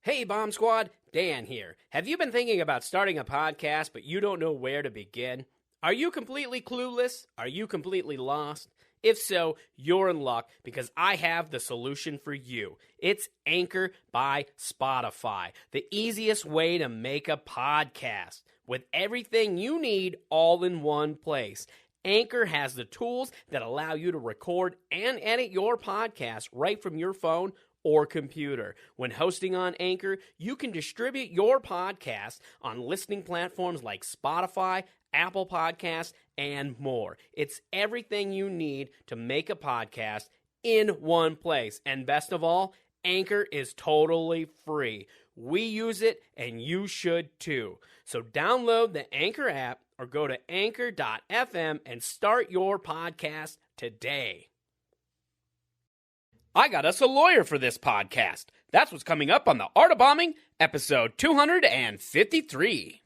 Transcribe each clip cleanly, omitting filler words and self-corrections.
Hey, Bomb Squad, Dan here. Have you been thinking about starting a podcast, but you don't know where to begin? Are you completely clueless? Are you completely lost? If so, you're in luck because I have the solution for you. It's Anchor by Spotify, the easiest way to make a podcast with everything you need all in one place. Anchor has the tools that allow you to record and edit your podcast right from your phone or computer. When hosting on Anchor, you can distribute your podcast on listening platforms like Spotify, Apple Podcasts, and more. It's everything you need to make a podcast in one place. And best of all, Anchor is totally free. We use it, and you should too. So download the Anchor app or go to anchor.fm and start your podcast today. I got us a lawyer for this podcast. That's what's coming up on The Art of Bombing, episode 253.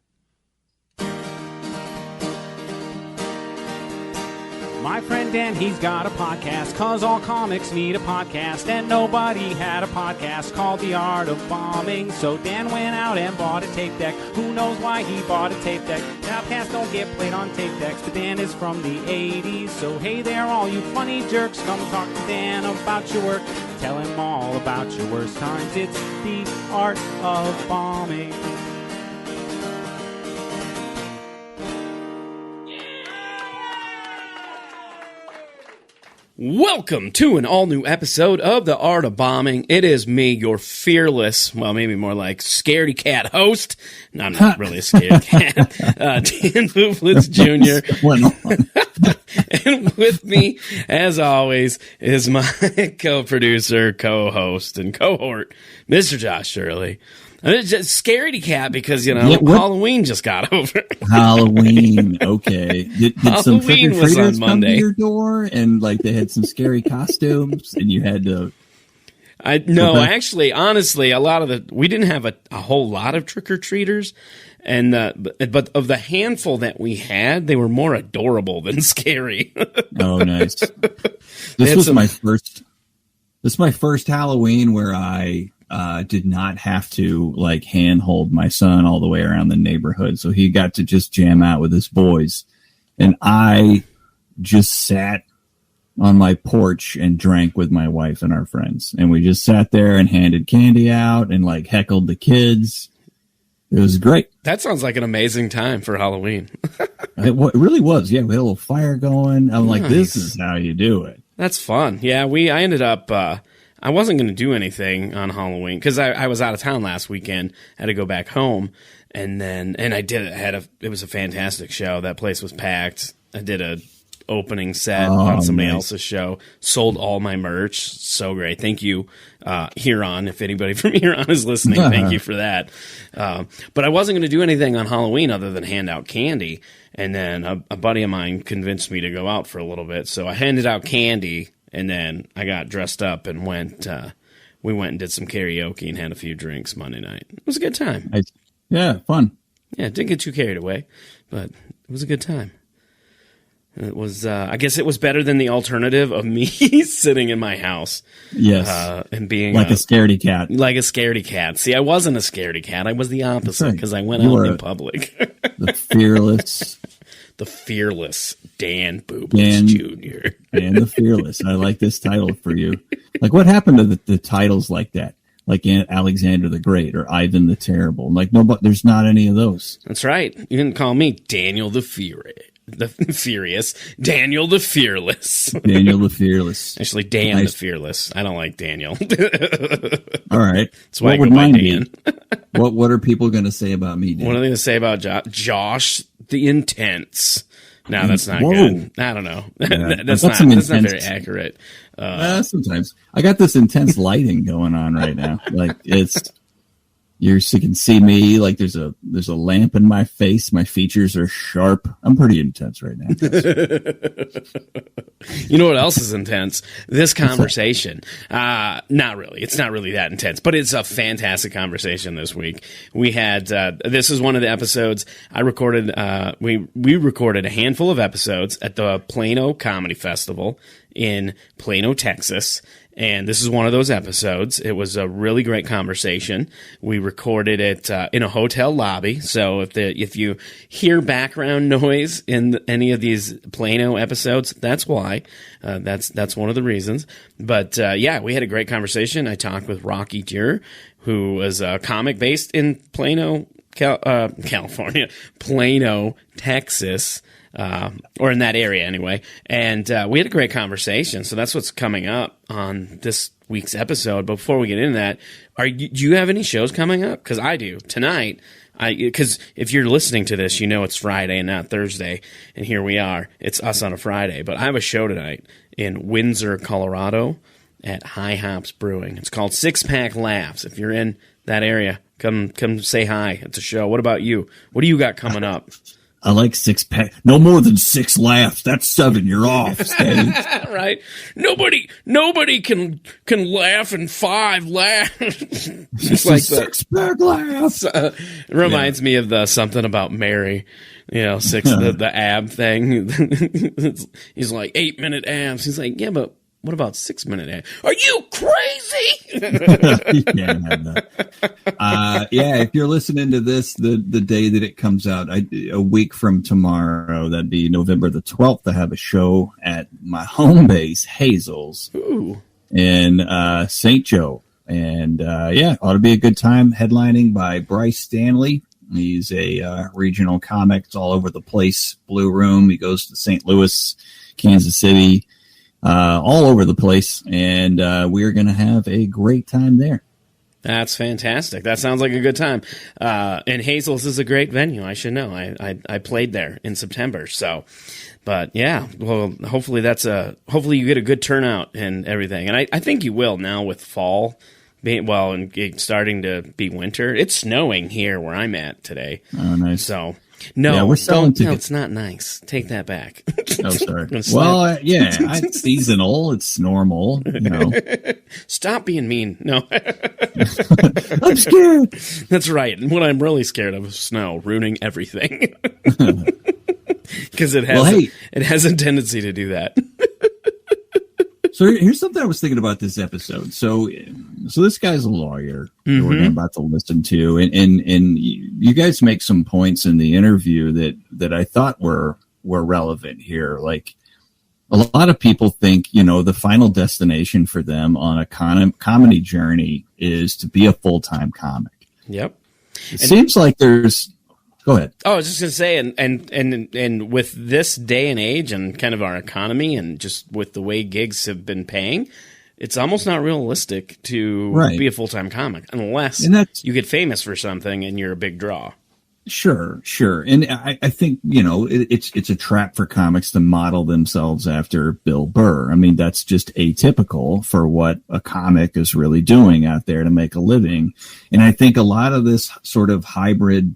My friend Dan, he's got a podcast, 'cause all comics need a podcast, and nobody had a podcast called The Art of Bombing. So Dan went out and bought a tape deck. Who knows why he bought a tape deck? Podcasts don't get played on tape decks, but Dan is from the 80s. So hey there, all you funny jerks, come talk to Dan about your work. Tell him all about your worst times. It's The Art of Bombing. Welcome to an all-new episode of The Art of Bombing. It is me, your fearless, well, maybe more like scaredy cat host. No, I'm not really a scaredy cat. Dan Bublitz Jr. And with me, as always, is my co-producer, co-host, and cohort, Mr. Josh Shirley. It's just scaredy cat because, you know, Halloween just got over. Halloween, okay. Did some trick-or-treaters come to Monday. your door and, like, they had some scary costumes and you had to... Actually, honestly, we didn't have a whole lot of trick-or-treaters, and but of the handful that we had, they were more adorable than scary. Oh, nice. This was my first Halloween where I... did not have to like handhold my son all the way around the neighborhood. So he got to just jam out with his boys. And I just sat on my porch and drank with my wife and our friends. And we just sat there and handed candy out and like heckled the kids. It was great. That sounds like an amazing time for Halloween. It really was. Yeah, we had a little fire going. I'm like, Nice. this is how you do it. That's fun. Yeah, I ended up... I wasn't going to do anything on Halloween because I was out of town last weekend. I had to go back home, and I did. It was a fantastic show. That place was packed. I did a opening set on somebody else's show. Sold all my merch. So great. Thank you, Huron. If anybody from Huron is listening, thank you for that. But I wasn't going to do anything on Halloween other than hand out candy. And then a buddy of mine convinced me to go out for a little bit, so I handed out candy. And then I got dressed up and we went and did some karaoke and had a few drinks Monday night. It was a good time. Yeah, fun. Yeah, didn't get too carried away, but it was a good time. It was, I guess it was better than the alternative of me sitting in my house. Yes. And being like a scaredy cat. Like a scaredy cat. See, I wasn't a scaredy cat. I was the opposite because I went out in public. The fearless. The fearless Dan Bublitz Jr. Dan the Fearless. I like this title for you. Like, what happened to the titles like that? Like Alexander the Great or Ivan the Terrible. Like, no, but there's not any of those. That's right. You can call me Daniel the Furious. Daniel the Fearless. Daniel the Fearless. Actually, Dan the Fearless. I don't like Daniel. All right. That's why I go by Dan. What are people going to say about me, Dan? What are they going to say about Josh the Intense? No, that's not good. I don't know. Yeah, that's not very accurate. Sometimes. I got this intense lighting going on right now. Like, you can see me. Like, there's a lamp in my face. My features are sharp. I'm pretty intense right now. You know what else is intense? This conversation. Not really. It's not really that intense, but it's a fantastic conversation this week. We had, this is one of the episodes I recorded. We recorded a handful of episodes at the Plano Comedy Festival in Plano, Texas. And this is one of those episodes. It was a really great conversation. We recorded it in a hotel lobby. So if you hear background noise in any of these Plano episodes, that's why. That's one of the reasons. But yeah, we had a great conversation. I talked with Rocky Dhir, who was a comic based in Plano, California, Plano, Texas. Or in that area anyway. And we had a great conversation. So that's what's coming up on this week's episode. But before we get into that, do you have any shows coming up? Because I do. Tonight, because if you're listening to this, you know it's Friday and not Thursday. And here we are. It's us on a Friday. But I have a show tonight in Windsor, Colorado at High Hops Brewing. It's called Six Pack Laughs. If you're in that area, come say hi. It's a show. What about you? What do you got coming up? I like 6 pack. No more than 6 laughs. That's 7. You're off, Steady. Right? Nobody can laugh in 5 laughs. Just like 6 pack laughs. It reminds me of the something about Mary. You know, the ab thing. He's like 8-minute abs. He's like, yeah, but what about 6-minute abs? Are you crazy? Yeah, if you're listening to this the day that it comes out, a week from tomorrow, that'd be November the 12th, I have a show at my home base, Hazel's, in St. Joe. And yeah, ought to be a good time. Headlining by Bryce Stanley. He's a regional comic. It's all over the place. Blue Room. He goes to St. Louis, Kansas City, all over the place. And we're going to have a great time there. That's fantastic. That sounds like a good time. And Hazel's is a great venue. I should know. I played there in September. So, but yeah, well, hopefully hopefully you get a good turnout and everything. And I think you will now with fall and starting to be winter. It's snowing here where I'm at today. Oh, nice. So no, we're selling tickets. No, it's not nice. Take that back. Oh, sorry. Well, yeah, it's seasonal. It's normal. You know. Stop being mean. No. I'm scared. That's right. And what I'm really scared of is snow ruining everything. Because it has a tendency to do that. So here's something I was thinking about this episode. So this guy's a lawyer that we're about to listen to, and you guys make some points in the interview that I thought were relevant here. Like, a lot of people think, the final destination for them on a comedy journey is to be a full-time comic. Yep. It seems like there's. Go ahead. Oh, I was just going to say, and with this day and age and kind of our economy and just with the way gigs have been paying, it's almost not realistic to be a full-time comic unless you get famous for something and you're a big draw. Sure. And I think, it's a trap for comics to model themselves after Bill Burr. I mean, that's just atypical for what a comic is really doing out there to make a living. And I think a lot of this sort of hybrid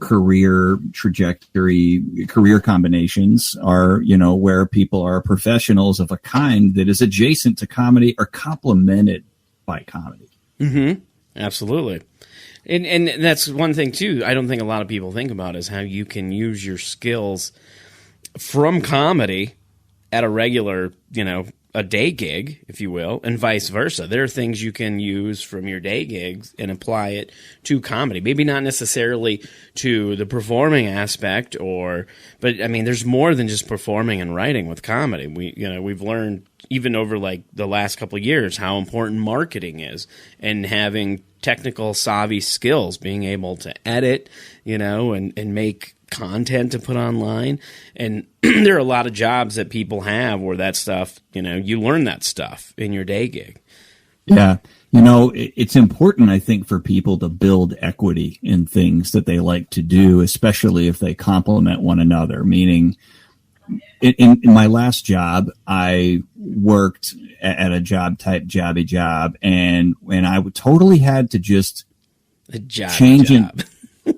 career trajectory, career combinations are, where people are professionals of a kind that is adjacent to comedy or complemented by comedy. Mm-hmm. Absolutely. And that's one thing too, I don't think a lot of people think about is how you can use your skills from comedy at a regular, a day gig, if you will, and vice versa. There are things you can use from your day gigs and apply it to comedy. Maybe not necessarily to the performing aspect, but I mean, there's more than just performing and writing with comedy. We've learned even over like the last couple of years how important marketing is and having technical savvy skills, being able to edit, and make content to put online. And there are a lot of jobs that people have where that stuff, you learn that stuff in your day gig. Yeah. It's important, I think, for people to build equity in things that they like to do, especially if they complement one another. Meaning, in my last job, I worked at a job type jobby job, and I totally had to just change it.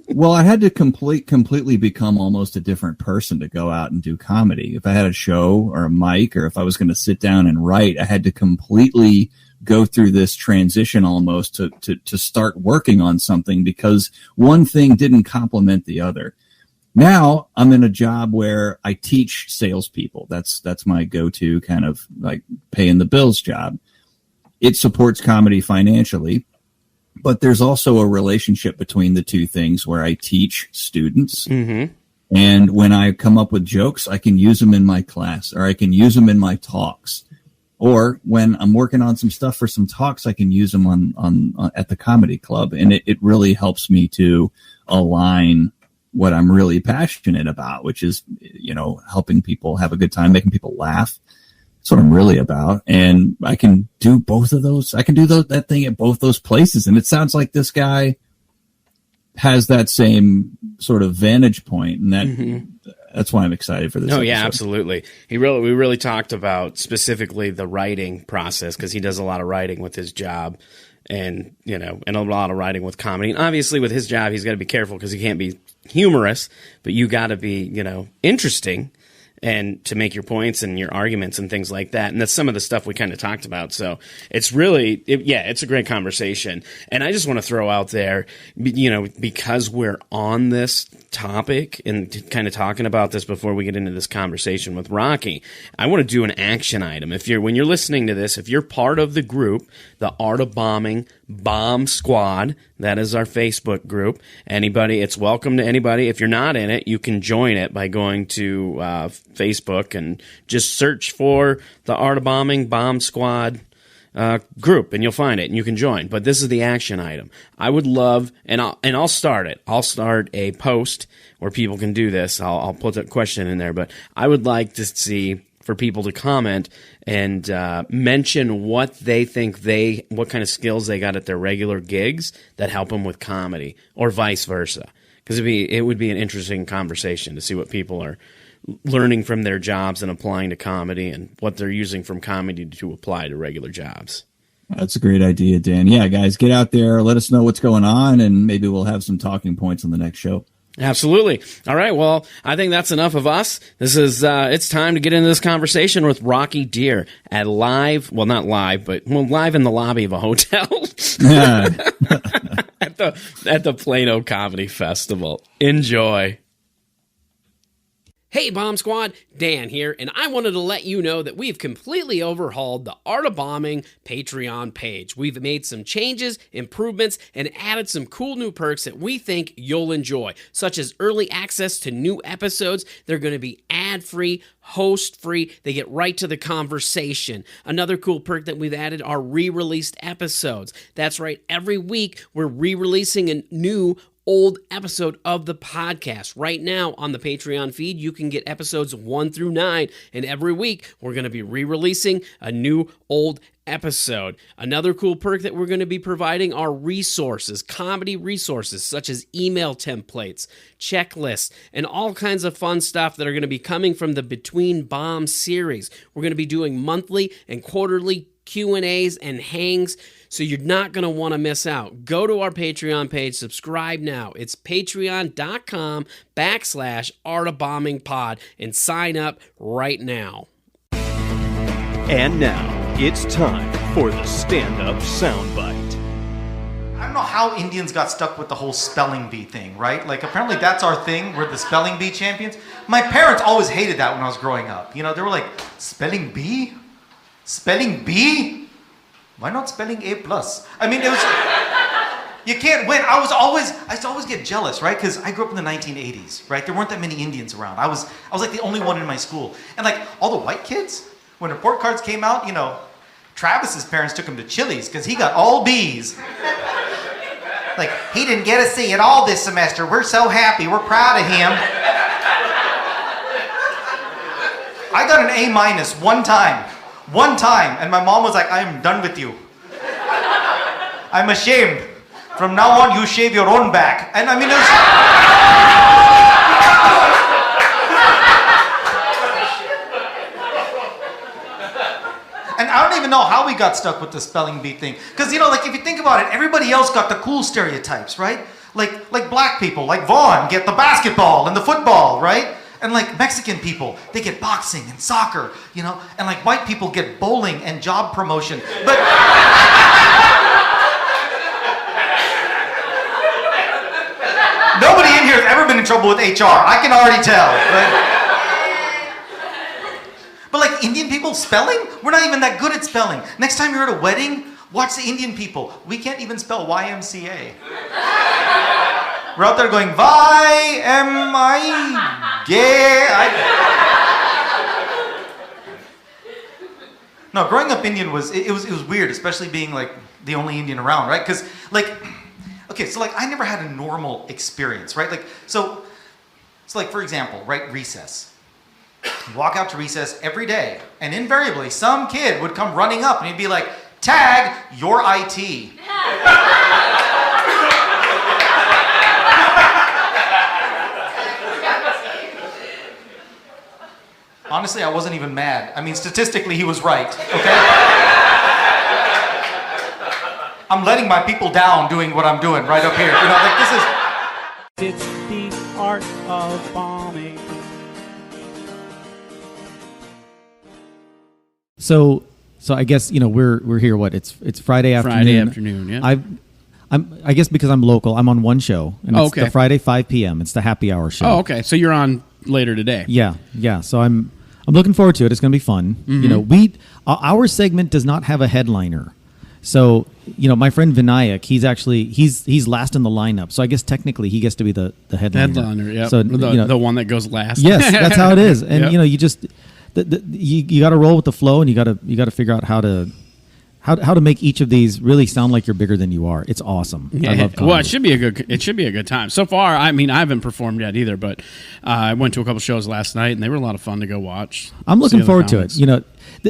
Well, I had to completely become almost a different person to go out and do comedy. If I had a show or a mic, or if I was going to sit down and write, I had to completely go through this transition almost to start working on something, because one thing didn't complement the other. Now I'm in a job where I teach salespeople. That's my go-to kind of like paying the bills job. It supports comedy financially, but there's also a relationship between the two things where I teach students. Mm-hmm. And when I come up with jokes, I can use them in my class, or I can use them in my talks. Or when I'm working on some stuff for some talks, I can use them on at the comedy club. And it really helps me to align what I'm really passionate about, which is, helping people have a good time, making people laugh. That's what I'm really about. And I can do both of those. I can do that thing at both those places. And it sounds like this guy has that same sort of vantage point, and that's why I'm excited for this. Oh, yeah, absolutely. We really talked about specifically the writing process, because he does a lot of writing with his job, and a lot of writing with comedy. And obviously with his job, he's got to be careful because he can't be humorous, but you got to be, interesting and to make your points and your arguments and things like that. And that's some of the stuff we kind of talked about. So it's really, it's a great conversation. And I just want to throw out there, because we're on this topic and kind of talking about this before we get into this conversation with Rocky, I want to do an action item. When you're listening to this, if you're part of the group, the Art of Bombing Bomb Squad, that is our Facebook group. It's welcome to anybody. If you're not in it, you can join it by going to Facebook and just search for the Art of Bombing Bomb Squad group, and you'll find it, and you can join. But this is the action item. I would love, and I'll start it. I'll start a post where people can do this. I'll put a question in there, but I would like to see for people to comment and mention what they think what kind of skills they got at their regular gigs that help them with comedy, or vice versa. Because it would be an interesting conversation to see what people are learning from their jobs and applying to comedy, and what they're using from comedy to apply to regular jobs. That's a great idea, Dan. Yeah, guys, get out there. Let us know what's going on, and maybe we'll have some talking points on the next show. Absolutely. All right. Well, I think that's enough of us. This is, it's time to get into this conversation with Rocky Dhir at live in the lobby of a hotel at the Plano Comedy Festival. Enjoy. Hey, Bomb Squad, Dan here, and I wanted to let you know that we've completely overhauled the Art of Bombing Patreon page. We've made some changes, improvements, and added some cool new perks that we think you'll enjoy, such as early access to new episodes. They're going to be ad-free, host-free. They get right to the conversation. Another cool perk that we've added are re-released episodes. That's right, every week we're re-releasing a new old episode of the podcast. Right now on the Patreon feed, you can get episodes 1 through 9, and every week we're going to be re-releasing a new old episode. Another cool perk that we're going to be providing are resources, comedy resources such as email templates, checklists, and all kinds of fun stuff that are going to be coming from the Between Bombs series. We're going to be doing monthly and quarterly Q&As and hangs, so you're not going to want to miss out. Go to our Patreon page, subscribe now. It's patreon.com/artofbombingpod and sign up right now. And now, it's time for the stand-up soundbite. I don't know how Indians got stuck with the whole spelling bee thing, right? Like, apparently that's our thing. We're the spelling bee champions. My parents always hated that when I was growing up. They were like, spelling bee? Spelling bee? Why not spelling A+? I mean, it was... You can't win. I used to always get jealous, right? Because I grew up in the 1980s, right? There weren't that many Indians around. I was like the only one in my school. And like, all the white kids, when report cards came out, Travis's parents took him to Chili's because he got all B's. Like, he didn't get a C at all this semester. We're so happy. We're proud of him. I got an A- one time, and my mom was like, I am done with you. I'm ashamed. From now on, you shave your own back. And I mean, it was... And I don't even know how we got stuck with the spelling bee thing. Because, like, if you think about it, everybody else got the cool stereotypes, right? Like black people, like Vaughn, get the basketball and the football, right? And like Mexican people, they get boxing and soccer, and like white people get bowling and job promotion. But nobody in here has ever been trouble with HR. I can already tell. But like Indian people spelling, we're not even that good at spelling. Next time you're at a wedding, watch the Indian people. We can't even spell YMCA. We're out there going, No, growing up Indian was weird, especially being like the only Indian around, right? Because like, okay, so like I never had a normal experience, right? Like, so like for example, right, recess. Walk out to recess every day, and invariably some kid would come running up and he'd be like, "Tag, your IT." Honestly, I wasn't even mad. I mean, statistically, he was right, okay? I'm letting my people down doing what I'm doing right up here. You know, like this is... It's the art of bombing. So I guess, you know, we're here. What, it's Friday afternoon. Friday afternoon, yeah. I guess because I'm local, I'm on one show, and it's the Friday 5 p.m. It's the happy hour show. Oh, okay. So you're on later today. Yeah. So I'm looking forward to it. It's going to be fun. Mm-hmm. You know, our segment does not have a headliner. So, you know, my friend Vinayak, he's last in the lineup. So I guess technically he gets to be the headliner. Headliner, yeah. So the one that goes last. Yes, that's how it is. And yep. you know, you just you got to roll with the flow, and you got to figure out how to make each of these really sound like you're bigger than you are. It's awesome. Yeah. I love comedy. Well, it should be a good time. So far, I mean, I haven't performed yet either, but I went to a couple shows last night, and they were a lot of fun to go watch. I'm looking forward to it. You know,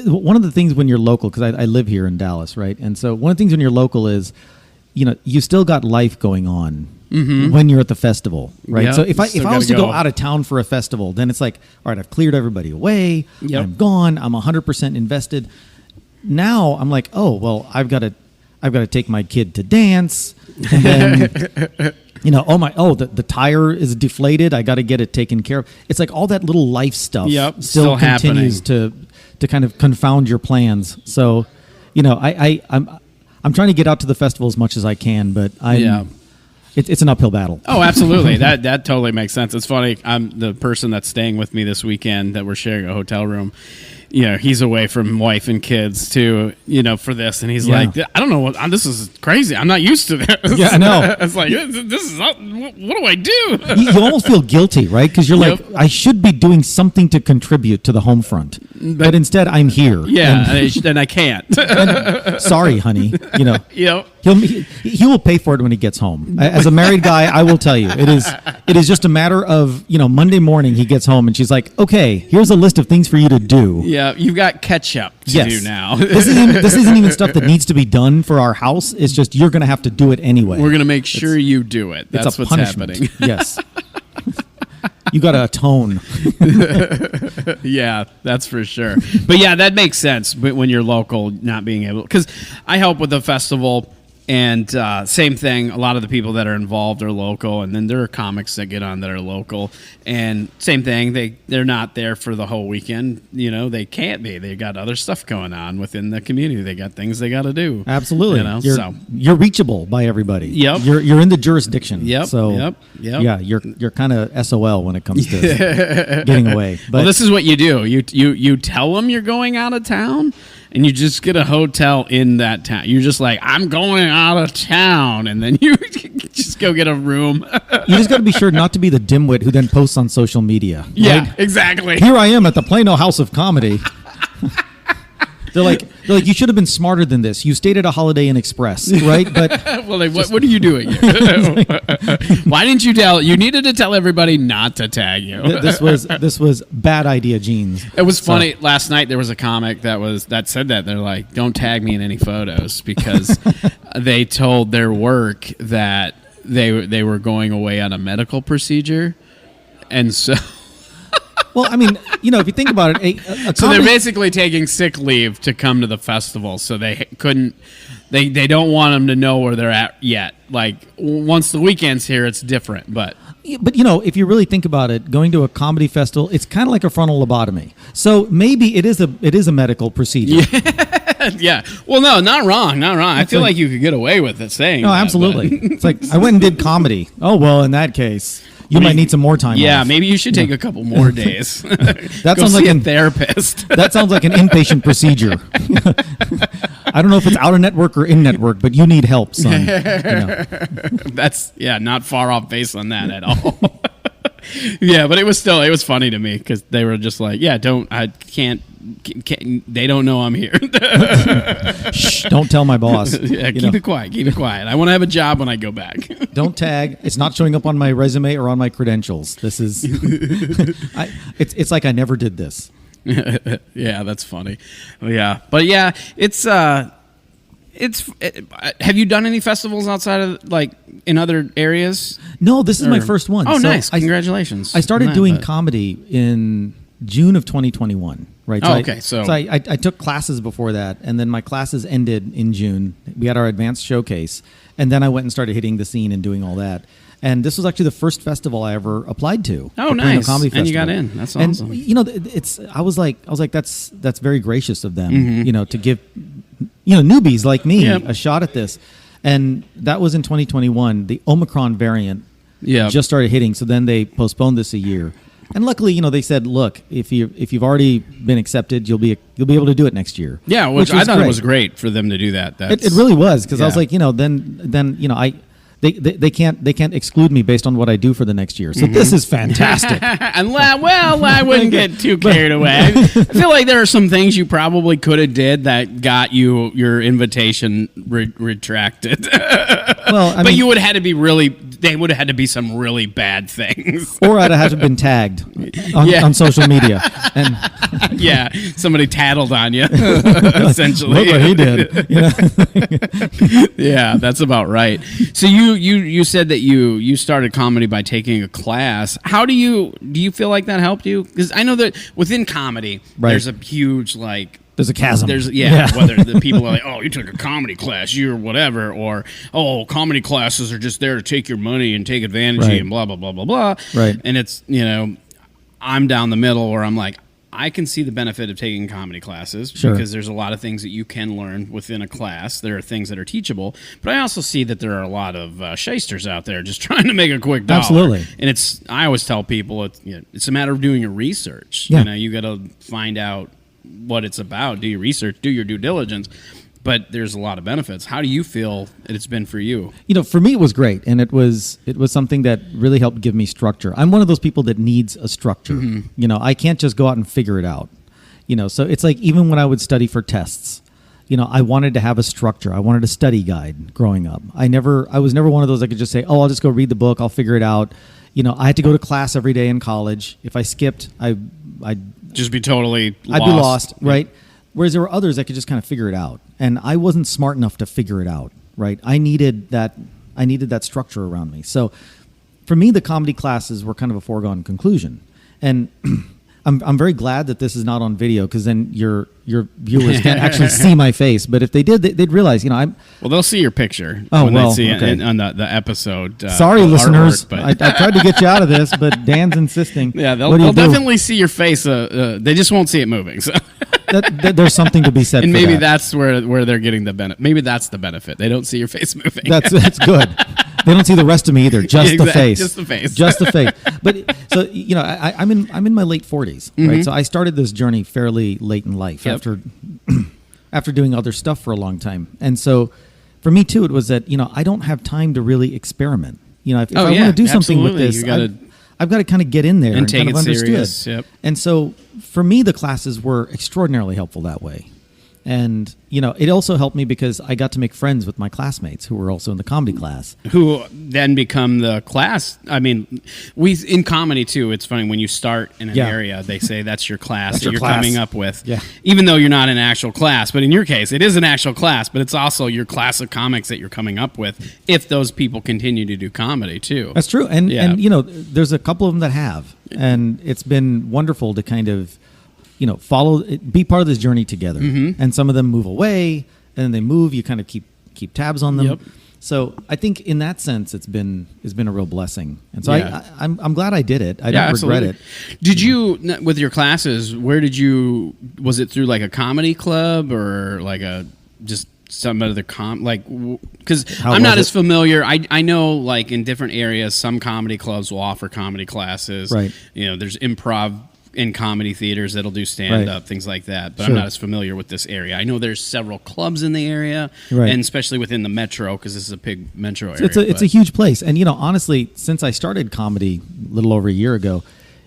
one of the things when you're local, because I live here in Dallas, right? And so one of the things when you're local is, you know, you still got life going on when you're at the festival, right? Yep. So if I was to go out of town, town for a festival, then it's like, all right, I've cleared everybody away. Yep. I'm gone. I'm 100% invested. Now I'm like, oh well, I've got to take my kid to dance, and then you know, the tire is deflated. I got to get it taken care of. It's like all that little life stuff. Yep, still continues to kind of confound your plans. So, you know, I'm trying to get out to the festival as much as I can, but it's an uphill battle. Oh, absolutely. That totally makes sense. It's funny. I'm the person that's staying with me this weekend that we're sharing a hotel room. You know, he's away from wife and kids too, you know, for this. And he's like, I don't know this is crazy. I'm not used to this. Yeah, I know. It's like, this is, what do I do? You almost feel guilty, right? Because you're like, I should be doing something to contribute to the home front. But instead, I'm here. Yeah, and I can't. Sorry, honey. You know, Yep. He will pay for it when he gets home. As a married guy, I will tell you, it is just a matter of, you know, Monday morning he gets home and she's like, okay, here's a list of things for you to do. Yeah, you've got catch-up to do now. This isn't even stuff that needs to be done for our house. It's just you're going to have to do it anyway. We're going to make sure you do it. That's what's punishment. happening. Yes. You got to atone. Yeah, that's for sure. But yeah, that makes sense when you're local, not being able... Because I help with the festival... And same thing, a lot of the people that are involved are local, and then there are comics that get on that are local. And same thing, they're not there for the whole weekend. You know, they can't be. They got other stuff going on within the community. They got things they got to do. Absolutely. You know, you're reachable by everybody. Yep. You're in the jurisdiction. Yep. So Yep. Yeah, you're kind of SOL when it comes to getting away. But well, this is what you do. You tell them you're going out of town. And you just get a hotel in that town. You're just like, I'm going out of town. And then you just go get a room. You just got to be sure not to be the dimwit who then posts on social media. Yeah, right? exactly. Here I am at the Plano House of Comedy. They're like, you should have been smarter than this. You stayed at a Holiday Inn Express, right? But well, like, what are you doing? Why didn't you tell? You needed to tell everybody not to tag you. This was bad idea, Jeans. It was funny. Last night there was a comic that said that. They're like, don't tag me in any photos because they told their work that they were going away on a medical procedure, and so. Well, I mean, you know, if you think about it, so they're basically taking sick leave to come to the festival, so they couldn't. They don't want them to know where they're at yet. Like once the weekend's here, it's different. But you know, if you really think about it, going to a comedy festival, it's kind of like a frontal lobotomy. So maybe it is a medical procedure. Yeah. Well, no, not wrong. I feel like you could get away with it saying. No, that, absolutely. It's like I went and did comedy. Oh well, in that case. You might need some more time Yeah, off. maybe you should take a couple more days. That Go sounds see like a an therapist. That sounds like an inpatient procedure. I don't know if it's out of network or in network, but you need help, son. That's not far off base on that at all. Yeah, but it was funny to me because they were just like, I can't, they don't know I'm here. Shh, don't tell my boss. Yeah, keep it quiet. I want to have a job when I go back. Don't tag. It's not showing up on my resume or on my credentials. This is, it's like I never did this. Yeah, that's funny. Yeah, but yeah, have you done any festivals outside of like in other areas? No, this is my first one. Oh, So nice! Congratulations. I started doing comedy in June of 2021. Right. Oh, okay. So I took classes before that, and then my classes ended in June. We had our advanced showcase, and then I went and started hitting the scene and doing all that. And this was actually the first festival I ever applied to. Oh, the Plano nice! Comedy Festival. And you got in. That's awesome. And I was like, that's very gracious of them. Mm-hmm. To give newbies like me Yep. a shot at this. And that was in 2021. The Omicron variant Yeah. just started hitting, so then they postponed this a year. And luckily, they said, look, if you've already been accepted, you'll be able to do it next year. Yeah, which I thought great. it was great for them to do that. It really was, because I was Yeah. like, then they can't exclude me based on what I do for the next year. So this is fantastic. And I wouldn't get too carried away. I feel like there are some things you probably could have did that got you your invitation retracted. Well, but you would have had to be they would have had to be some really bad things. Or I'd have been tagged on social media. And Yeah, somebody tattled on you, essentially. look what he did. Yeah, that's about right. So you said that you started comedy by taking a class. How do you feel like that helped you? Because I know that within comedy, Right. there's a huge there's a chasm. Whether the people are like, oh, you took a comedy class, you're whatever, or oh, comedy classes are just there to take your money and take advantage of you Right. and blah blah blah blah blah. Right. And it's I'm down the middle where I'm like, I can see the benefit of taking comedy classes Sure. because there's a lot of things that you can learn within a class. There are things that are teachable, but I also see that there are a lot of shysters out there just trying to make a quick dollar. Absolutely. And I always tell people it's a matter of doing your research. Yeah. You got to find out what it's about. Do your research, do your due diligence. But there's a lot of benefits. How do you feel it's been for you? For me, it was great, and it was something that really helped give me structure. I'm one of those people that needs a structure. Mm-hmm. I can't just go out and figure it out. So it's like even when I would study for tests, I wanted to have a structure. I wanted a study guide growing up. I was never one of those that could just say, oh, I'll just go read the book, I'll figure it out. I had to go to class every day in college. If I skipped, I'd Just be totally lost. I'd be lost, right? Whereas there were others that could just kind of figure it out, and I wasn't smart enough to figure it out, right? I needed that structure around me. So, for me, the comedy classes were kind of a foregone conclusion, and I'm very glad that this is not on video, because then your viewers can't actually see my face. But if they did, they'd realize, Well, they'll see your picture when they see okay. it on the episode. Sorry, listeners. Artwork, I tried to get you out of this, but Dan's insisting. Yeah, they'll What do you do? definitely see your face. They just won't see it moving. So. There's something to be said And for maybe that. that's where they're getting the benefit. Maybe that's the benefit. They don't see your face moving. That's good. They don't see the rest of me either. Just the Exactly, face. just the face. Just the face. But so I'm in my late 40s, right? So I started this journey fairly late in life Yep. after doing other stuff for a long time. And so for me too, it was that I don't have time to really experiment. If I want to do something with absolutely. this, You gotta- I've got to kind of get in there and take kind of it understood. serious, yep. And so for me, the classes were extraordinarily helpful that way. And, it also helped me because I got to make friends with my classmates who were also in the comedy class. Who then become the class. I mean, in comedy too, it's funny when you start in an Yeah. area, they say that's your class That's that your you're class. coming up with. Yeah. Even though you're not in an actual class. But in your case, it is an actual class, but it's also your class of comics that you're coming up with if those people continue to do comedy too. That's true. And, Yeah. there's a couple of them that have. And it's been wonderful to kind of, be part of this journey together. Mm-hmm. And some of them move away, and then they move. You kind of keep tabs on them. Yep. So I think in that sense, it's been a real blessing. And so Yeah. I'm glad I did it. I don't regret it. Did you, with your classes, was it through like a comedy club or like some other because How I'm not was as it? familiar. I know like in different areas, some comedy clubs will offer comedy classes. Right. There's improv in comedy theaters that'll do stand up, things like that. But Sure. I'm not as familiar with this area. I know there's several clubs in the area, Right. and especially within the metro, because this is a big metro area. It's a huge place, and honestly, since I started comedy a little over a year ago,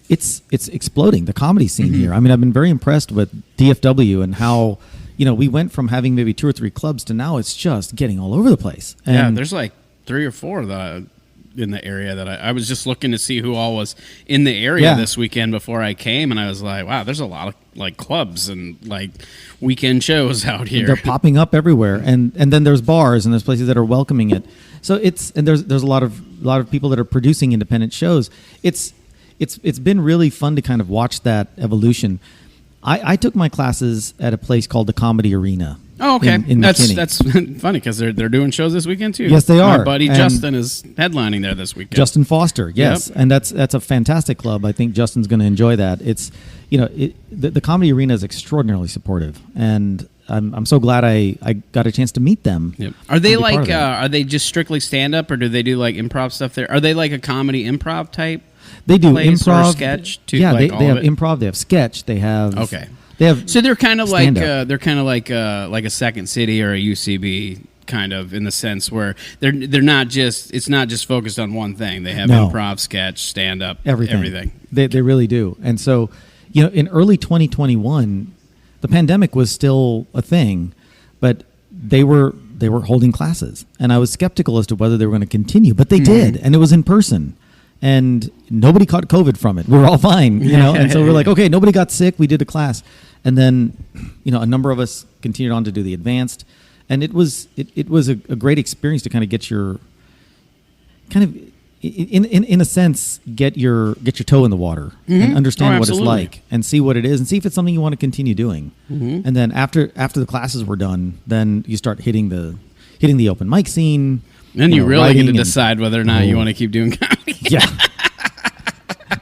it's exploding, the comedy scene here. I mean, I've been very impressed with DFW and how we went from having maybe 2 or 3 clubs to now it's just getting all over the place. And yeah, there's like 3 or 4 that in the area that I was just looking to see who all was in the area this weekend before I came, and I was like, wow, there's a lot of like clubs and like weekend shows out here. they're popping up everywhere, and then there's bars and there's places that are welcoming it. So there's a lot of people that are producing independent shows. It's been really fun to kind of watch that evolution. I took my classes at a place called the Comedy Arena. Oh, okay. In McKinney. That's funny because they're doing shows this weekend too. Yes, they are. My buddy And Justin is headlining there this weekend. Justin Foster, yes, Yep. and that's a fantastic club. I think Justin's going to enjoy that. It's the Comedy Arena is extraordinarily supportive, and I'm so glad I got a chance to meet them. Yep. Are they and be part like of that. are they just strictly stand up, or do they do like improv stuff there? Are they like a comedy improv type? They do plays or improv, sketch too, Yeah, like they all have of it? improv. They have sketch. They have Okay. They have So they're kind of like stand-up. like a Second City or a UCB kind of, in the sense where they're not just, it's not just focused on one thing. They have No. improv, sketch, stand up, everything. They really do. And so, in early 2021, the pandemic was still a thing, but they were holding classes, and I was skeptical as to whether they were going to continue, but they did, and it was in person. And nobody caught COVID from it. We were all fine, And so we're like, okay, nobody got sick. We did a class, and then, a number of us continued on to do the advanced, and it was a great experience to kind of get your, in a sense, get your toe in the water and understand what it's absolutely. like and see what it is and see if it's something you want to continue doing. And then after the classes were done, then you start hitting the open mic scene. Then you really get to writing and- decide whether or not you want to keep doing comedy. Yeah.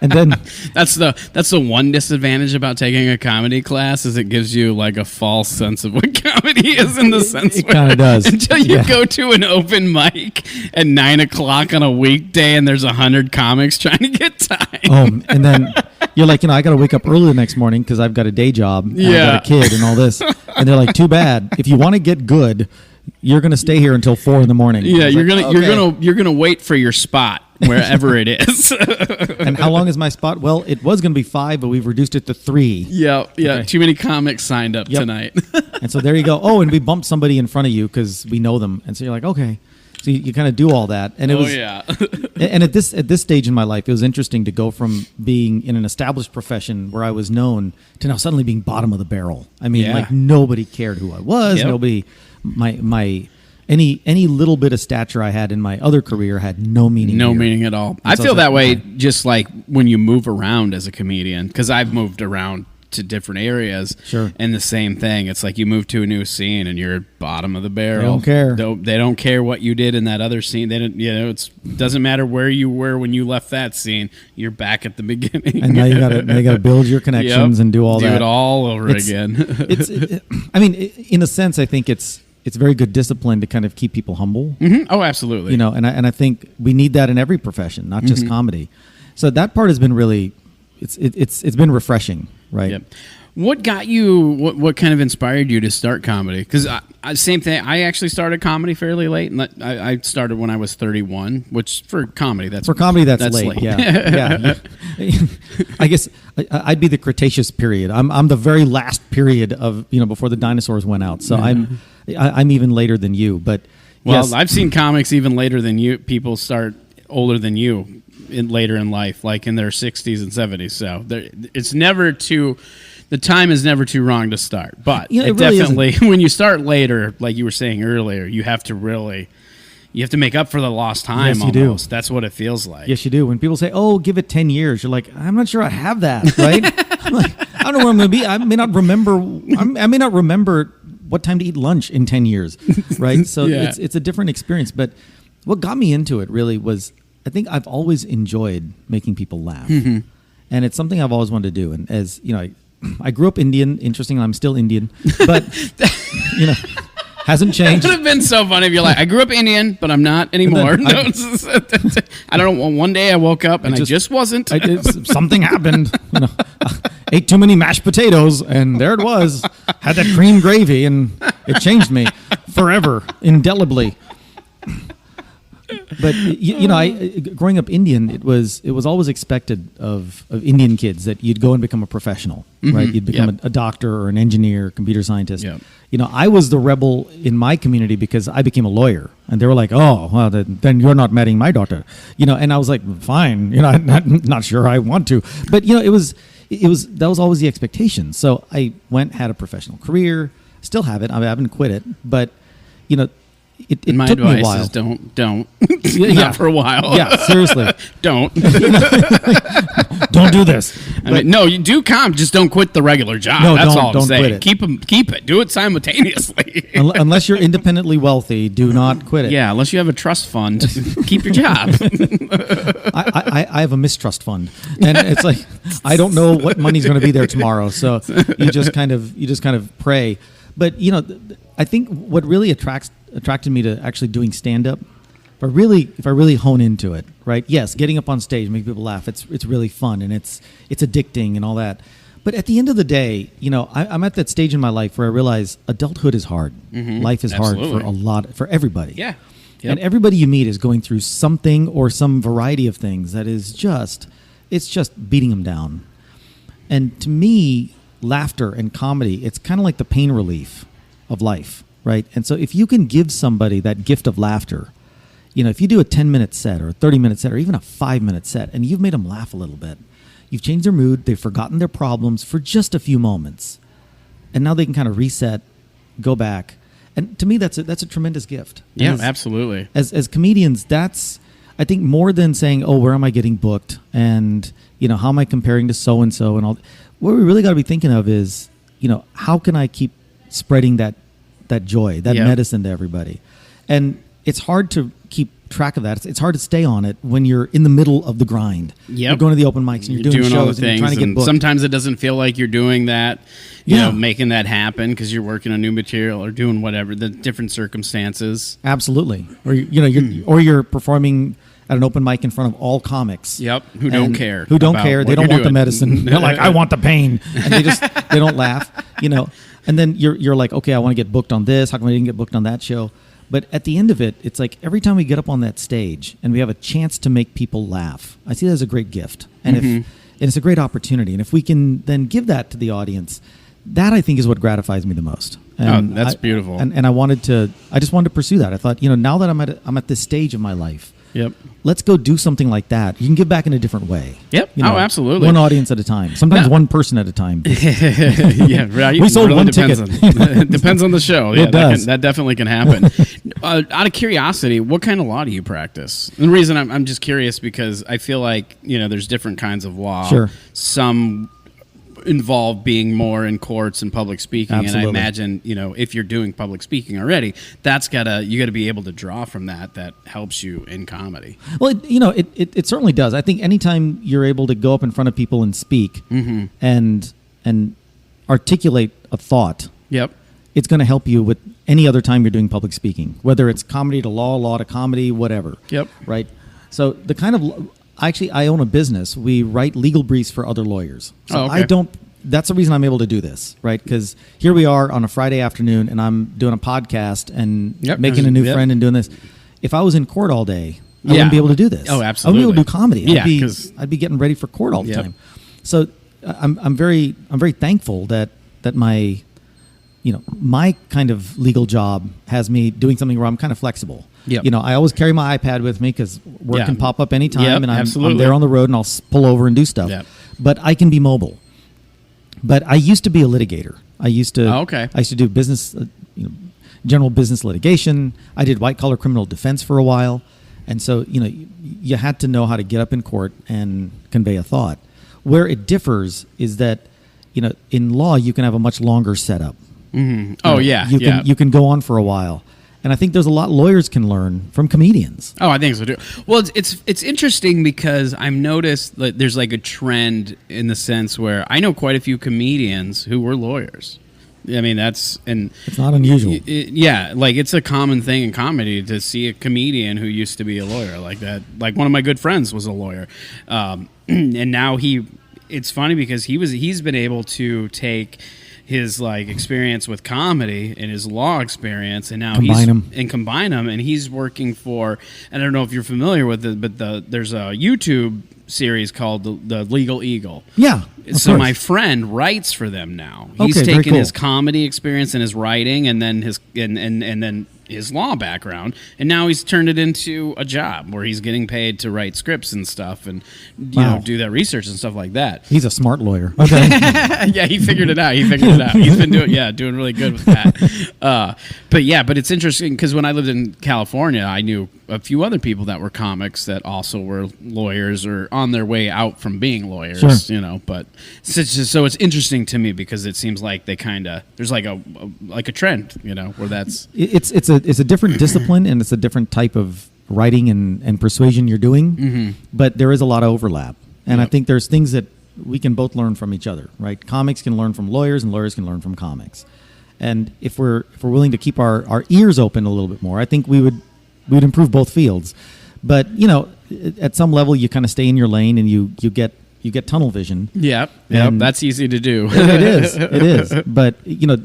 And then That's the one disadvantage about taking a comedy class, is it gives you like a false sense of what comedy is, in the sense it where kinda does. until you Yeah. go to an open mic at 9:00 on a weekday and there's 100 comics trying to get time. and then you're like, I got to wake up early the next morning because I've got a day job and I've got a kid and all this. And they're like, too bad. If you want to get good, you're going to stay here until 4 a.m. Yeah, I was like, you're gonna wait for your spot wherever it is. And how long is my spot? Well, it was going to be 5, but we've reduced it to 3. Yeah. Okay. Too many comics signed up Yep. tonight. And so there you go. Oh, and we bumped somebody in front of you because we know them. And so you're like, okay. So you kind of do all that. And it was, yeah. and at this stage in my life, it was interesting to go from being in an established profession where I was known to now suddenly being bottom of the barrel. I mean, Yeah. like nobody cared who I was. Yep. Nobody, any little bit of stature I had in my other career had no meaning. No here. meaning at all. And I so feel it's that like, way okay. just like when you move around as a comedian, because I've moved around to different areas. Sure. And the same thing. It's like you move to a new scene and you're bottom of the barrel. They don't care. They don't care what you did in that other scene. They don't. It doesn't matter where you were when you left that scene. You're back at the beginning. And now you gotta build your connections and do all that. Do it all over It's- again. I mean, in a sense, I think it's very good discipline to kind of keep people humble. Mhm. Oh, absolutely. And I think we need that in every profession, not just comedy. So that part has been really, it's been refreshing, right? Yep. What got you? What kind of inspired you to start comedy? Because same thing. I actually started comedy fairly late, and I started when I was 31. Which for comedy, that's late. Yeah. I guess I'd be the Cretaceous period. I'm the very last period of before the dinosaurs went out. So I'm even later than you. But well, yes, I've seen comics even later than you. People start older than you later in life, like in their 60s and 70s. So it's never too. The time is never too wrong to start, but it it really definitely when you start later, like you were saying earlier, you have to make up for the lost time. Yes, you do. Almost. That's what it feels like. Yes, you do. When people say, "Oh, give it 10 years," you're like, "I'm not sure I have that." Right? I'm like, I don't know where I'm going to be. I may not remember what time to eat lunch in 10 years. Right? So Yeah. it's a different experience. But what got me into it really was, I think I've always enjoyed making people laugh, and it's something I've always wanted to do. And as I grew up Indian. Interesting, I'm still Indian, but Hasn't changed. It would have been so funny if you're like, I grew up Indian, but I'm not anymore. I don't know. One day I woke up and I just wasn't. Something happened. Ate too many mashed potatoes, and there it was. Had that cream gravy, and it changed me forever, indelibly. But growing up Indian, it was always expected of Indian kids that you'd go and become a professional, right? You'd become a doctor or an engineer, computer scientist. Yep. I was the rebel in my community because I became a lawyer, and they were like, "Oh, well, then you're not marrying my daughter," And I was like, "Fine, I'm not sure I want to," but that was always the expectation. So I had a professional career, still have it. I haven't quit it, but It my took me a advice while. is don't. Not for a while. Yeah, seriously. Don't. Don't do this. No, you do comp, just don't quit the regular job. No, That's don't- all I'm don't saying. quit it. Keep it. Do it simultaneously. Unless you're independently wealthy, do not quit it. Yeah, unless you have a trust fund, keep your job. I have a mistrust fund, and it's like I don't know what money's going to be there tomorrow. So you just kind of pray. But I think what really attracted me to actually doing stand up, if I really hone into it, right? Yes, getting up on stage, make people laugh. It's really fun and it's addicting and all that. But at the end of the day, I'm at that stage in my life where I realize adulthood is hard. Life is Absolutely. hard for everybody. Yeah. Yep. And everybody you meet is going through something or some variety of things that is just beating them down. And to me, laughter and comedy, it's kind of like the pain relief of life, right? And so if you can give somebody that gift of laughter, if you do a 10-minute set or a 30-minute set or even a 5-minute set and you've made them laugh a little bit, you've changed their mood, they've forgotten their problems for just a few moments, and now they can kind of reset, go back. And to me, that's a tremendous gift. Yeah, absolutely. As comedians, that's, I think, more than saying, oh, where am I getting booked? And, how am I comparing to so-and-so and all. What we really got to be thinking of is, how can I keep spreading that joy, that medicine to everybody? And it's hard to keep track of that. It's hard to stay on it when you're in the middle of the grind. Yep. You're going to the open mics and you're doing all shows the things, and you're trying to get booked. Sometimes it doesn't feel like you're doing that, making that happen because you're working on new material or doing whatever, the different circumstances. Absolutely. Or you're performing at an open mic in front of all comics. Yep, who don't care. Who don't about care. They what don't you're want the doing. medicine. They're like, I want the pain. And they don't laugh, And then you're like, okay, I want to get booked on this. How come I didn't get booked on that show? But at the end of it, it's like every time we get up on that stage and we have a chance to make people laugh, I see that as a great gift. And it's a great opportunity. And if we can then give that to the audience, that I think is what gratifies me the most. And that's beautiful. And I just wanted to pursue that. I thought, now that I'm at this stage of my life, Yep. let's go do something like that. You can give back in a different way. Yep. Absolutely. One audience at a time. Sometimes one person at a time. Yeah, right. We sold one depends ticket. It depends on the show. Yeah, It does. That definitely can happen. Out of curiosity, what kind of law do you practice? And the reason I'm just curious because I feel like there's different kinds of law. Sure. Some involve being more in courts and public speaking. Absolutely. And I imagine, if you're doing public speaking already, you gotta be able to draw from that helps you in comedy. Well, it certainly does. I think anytime you're able to go up in front of people and speak and articulate a thought, Yep. it's going to help you with any other time you're doing public speaking, whether it's comedy to law, law to comedy, whatever. Yep. Right. So the kind of I own a business. We write legal briefs for other lawyers. So okay. That's the reason I'm able to do this, right? Because here we are on a Friday afternoon, and I'm doing a podcast and making a new friend and doing this. If I was in court all day, I wouldn't be able to do this. Oh, absolutely. I wouldn't be able to do comedy. Yeah, I'd be getting ready for court all the time. So I'm very thankful that my my kind of legal job has me doing something where I'm kind of flexible. Yep. I always carry my iPad with me because work can pop up anytime, and I'm there on the road, and I'll pull over and do stuff. Yep. But I can be mobile. But I used to be a litigator. I used to do business, general business litigation. I did white collar criminal defense for a while, and so you had to know how to get up in court and convey a thought. Where it differs is that in law you can have a much longer setup. Mm-hmm. Oh yeah, you can go on for a while. And I think there's a lot lawyers can learn from comedians. Oh, I think so too. Well, it's interesting because I've noticed that there's like a trend in the sense where I know quite a few comedians who were lawyers. I mean, it's not unusual. Yeah, like it's a common thing in comedy to see a comedian who used to be a lawyer like that. Like one of my good friends was a lawyer, and now it's funny because he's been able to take his like experience with comedy and his law experience, and now combine them, and he's working for. And I don't know if you're familiar with it, but there's a YouTube series called the Legal Eagle. Yeah. So my friend writes for them now. He's taken his comedy experience and his writing, and then his and then his law background, and now he's turned it into a job where he's getting paid to write scripts and stuff, and you know, do that research and stuff like that. He's a smart lawyer. Okay. Yeah, he figured it out. He's been doing really good with that. But it's interesting because when I lived in California, I knew a few other people that were comics that also were lawyers or on their way out from being lawyers. Sure. You know, but so it's interesting to me because it seems like they kind of there's like a trend, you know, where that's it's a different discipline and it's a different type of writing and persuasion you're doing, but there is a lot of overlap, and I think there's things that we can both learn from each other. Right, comics can learn from lawyers, and lawyers can learn from comics. And if we're willing to keep our ears open a little bit more, I think we would improve both fields. But you know, at some level, you kind of stay in your lane and you get tunnel vision. Yep, that's easy to do. It is. But you know,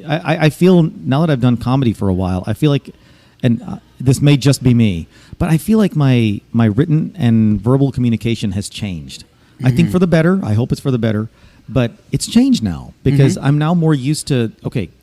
I feel now that I've done comedy for a while, I feel like, and this may just be me, but I feel like my written and verbal communication has changed. I think for the better. I hope it's for the better, but it's changed now because I'm now more used to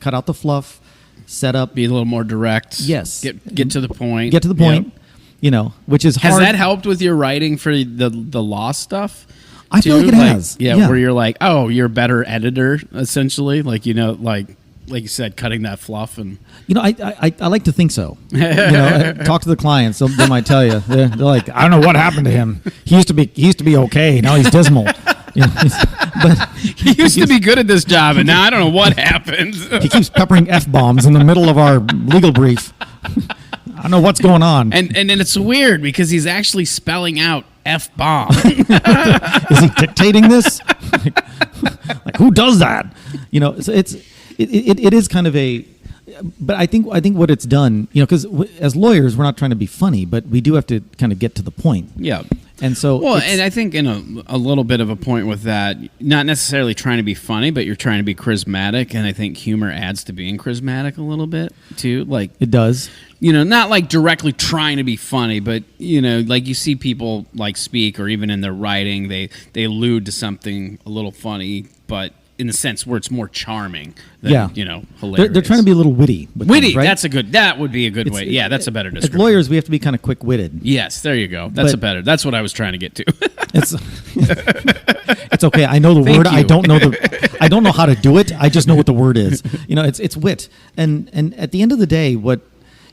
cut out the fluff, set up, be a little more direct. Yes, get to the point. Get to the point. Yep. You know, which is hard. Has that helped with your writing for the law stuff? I feel like it has. Yeah, where you're like, oh, you're a better editor, essentially. Like, you know, like you said, cutting that fluff and. You know, I like to think so. You know, talk to the clients. They might tell you. They're like, I don't know what happened to him. He used to be okay. Now he's dismal. You know, but he used to be good at this job, and now I don't know what happened. He keeps peppering F-bombs in the middle of our legal brief. I don't know what's going on. And it's weird because he's actually spelling out F-bomb. Is he dictating this? Like who does that? You know, so it is kind of a. But I think what it's done, you know, because as lawyers we're not trying to be funny, but we do have to kind of get to the point. Yeah. And so, and I think in a little bit of a point with that, not necessarily trying to be funny, but you're trying to be charismatic, and I think humor adds to being charismatic a little bit too. Like it does, you know, not like directly trying to be funny, but you know, like you see people like speak or even in their writing, they allude to something a little funny, but in the sense where it's more charming than, you know, hilarious. They're trying to be a little witty. Witty, right? that would be a good way. Yeah, that's a better description. As lawyers, we have to be kind of quick-witted. Yes, there you go. That's what I was trying to get to. It's okay. I know the word. I don't know how to do it. I just know what the word is. You know, it's wit. And at the end of the day, what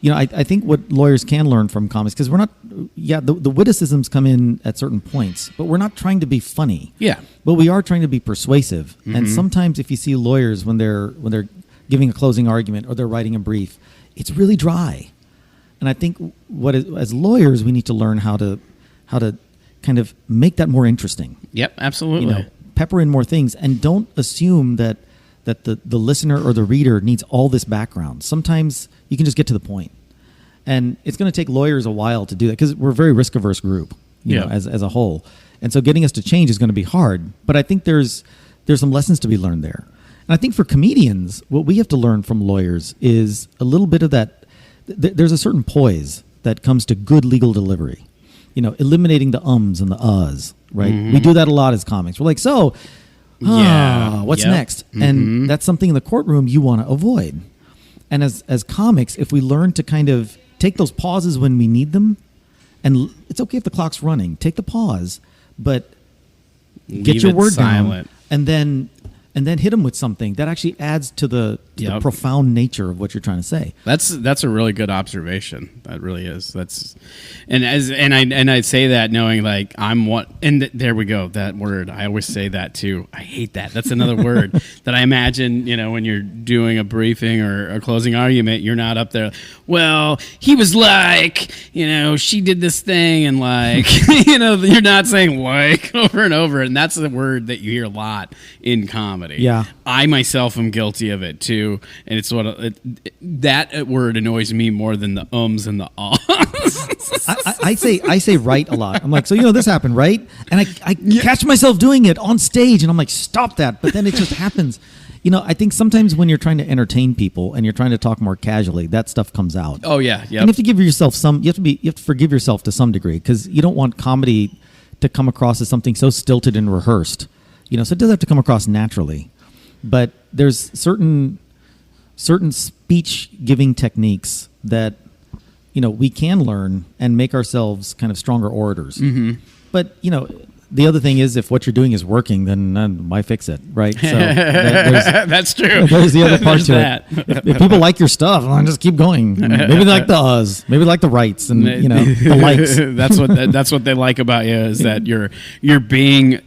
you know, I think what lawyers can learn from comics, because we're not, the witticisms come in at certain points, but we're not trying to be funny. Yeah. But we are trying to be persuasive. And sometimes if you see lawyers when they're giving a closing argument or they're writing a brief, it's really dry. And I think as lawyers, we need to learn how to kind of make that more interesting. Yep, absolutely. You know, pepper in more things, and don't assume that the listener or the reader needs all this background. Sometimes you can just get to the point. And it's going to take lawyers a while to do that because we're a very risk-averse group, you know, as a whole. And so getting us to change is going to be hard. But I think there's some lessons to be learned there. And I think for comedians, what we have to learn from lawyers is a little bit of that. There's a certain poise that comes to good legal delivery. You know, eliminating the ums and the uhs, right? We do that a lot as comics. We're like, what's next? And that's something in the courtroom you want to avoid. And as comics, if we learn to kind of take those pauses when we need them, and it's okay if the clock's running, take the pause, but get your word down, and then hit them with something that actually adds to the profound nature of what you're trying to say. That's a really good observation. That really is. And I say that knowing like there we go, that word. I always say that too. I hate that. That's another word that I imagine, you know, when you're doing a briefing or a closing argument, you're not up there, well, he was like, you know, she did this thing, and like, you know, you're not saying like over and over, and that's the word that you hear a lot in comedy. comedy. Yeah. I myself am guilty of it too, and it's that word annoys me more than the ums and the ahs. I say right a lot. I'm like, so this happened, right? And I catch myself doing it on stage, and I'm like, stop that. But then it just happens. I think sometimes when you're trying to entertain people and you're trying to talk more casually, that stuff comes out. Oh yeah, yeah. And you have to give yourself you have to forgive yourself to some degree, because you don't want comedy to come across as something so stilted and rehearsed. So it does have to come across naturally. But there's certain speech giving techniques that we can learn and make ourselves kind of stronger orators. Mm-hmm. But the other thing is, if what you're doing is working, then why fix it, right? So that's true. There's the other part to it. If people like your stuff, well, just keep going. Maybe they like the uhs, maybe they like the rights, and the likes. That's what they like about you, is that you're being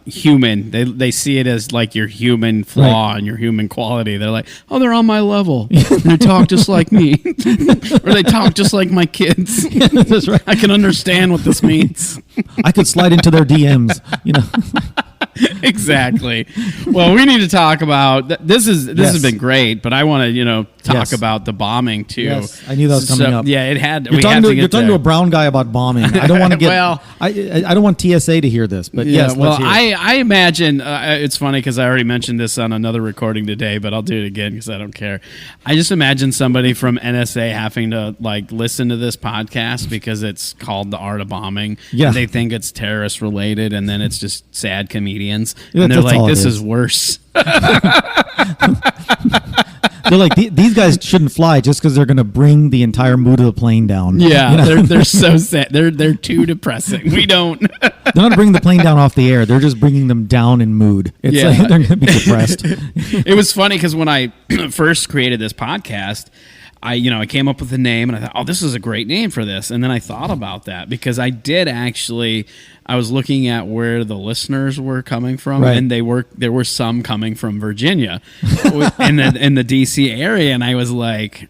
human. They see it as like your human flaw and your human quality. They're like, oh, they're on my level. They talk just like me, or they talk just like my kids. That's right. I can understand what this means. I could slide into their DMs. Exactly. Well, we need to talk about this. Has been great, but I want to talk about the bombing too. Yes, I knew that was coming up. Yeah, it had. You're talking to a brown guy about bombing. I don't want to get. Well, I don't want TSA to hear this, but yes. Well, I imagine it's funny because I already mentioned this on another recording today, but I'll do it again because I don't care. I just imagine somebody from NSA having to listen to this podcast because it's called The Art of Bombing. Yeah, and they think it's terrorist related, and then it's just sad comedians, yeah, and they're like, "This is worse." They're like, these guys shouldn't fly just because they're going to bring the entire mood of the plane down. Yeah, they're so sad. They're too depressing. We don't. They're not bringing the plane down off the air. They're just bringing them down in mood. It's like they're going to be depressed. It was funny because when I first created this podcast, I came up with a name and I thought, oh, this is a great name for this. And then I thought about that because I was looking at where the listeners were coming from, right. and there were some coming from Virginia in the DC area. And I was like,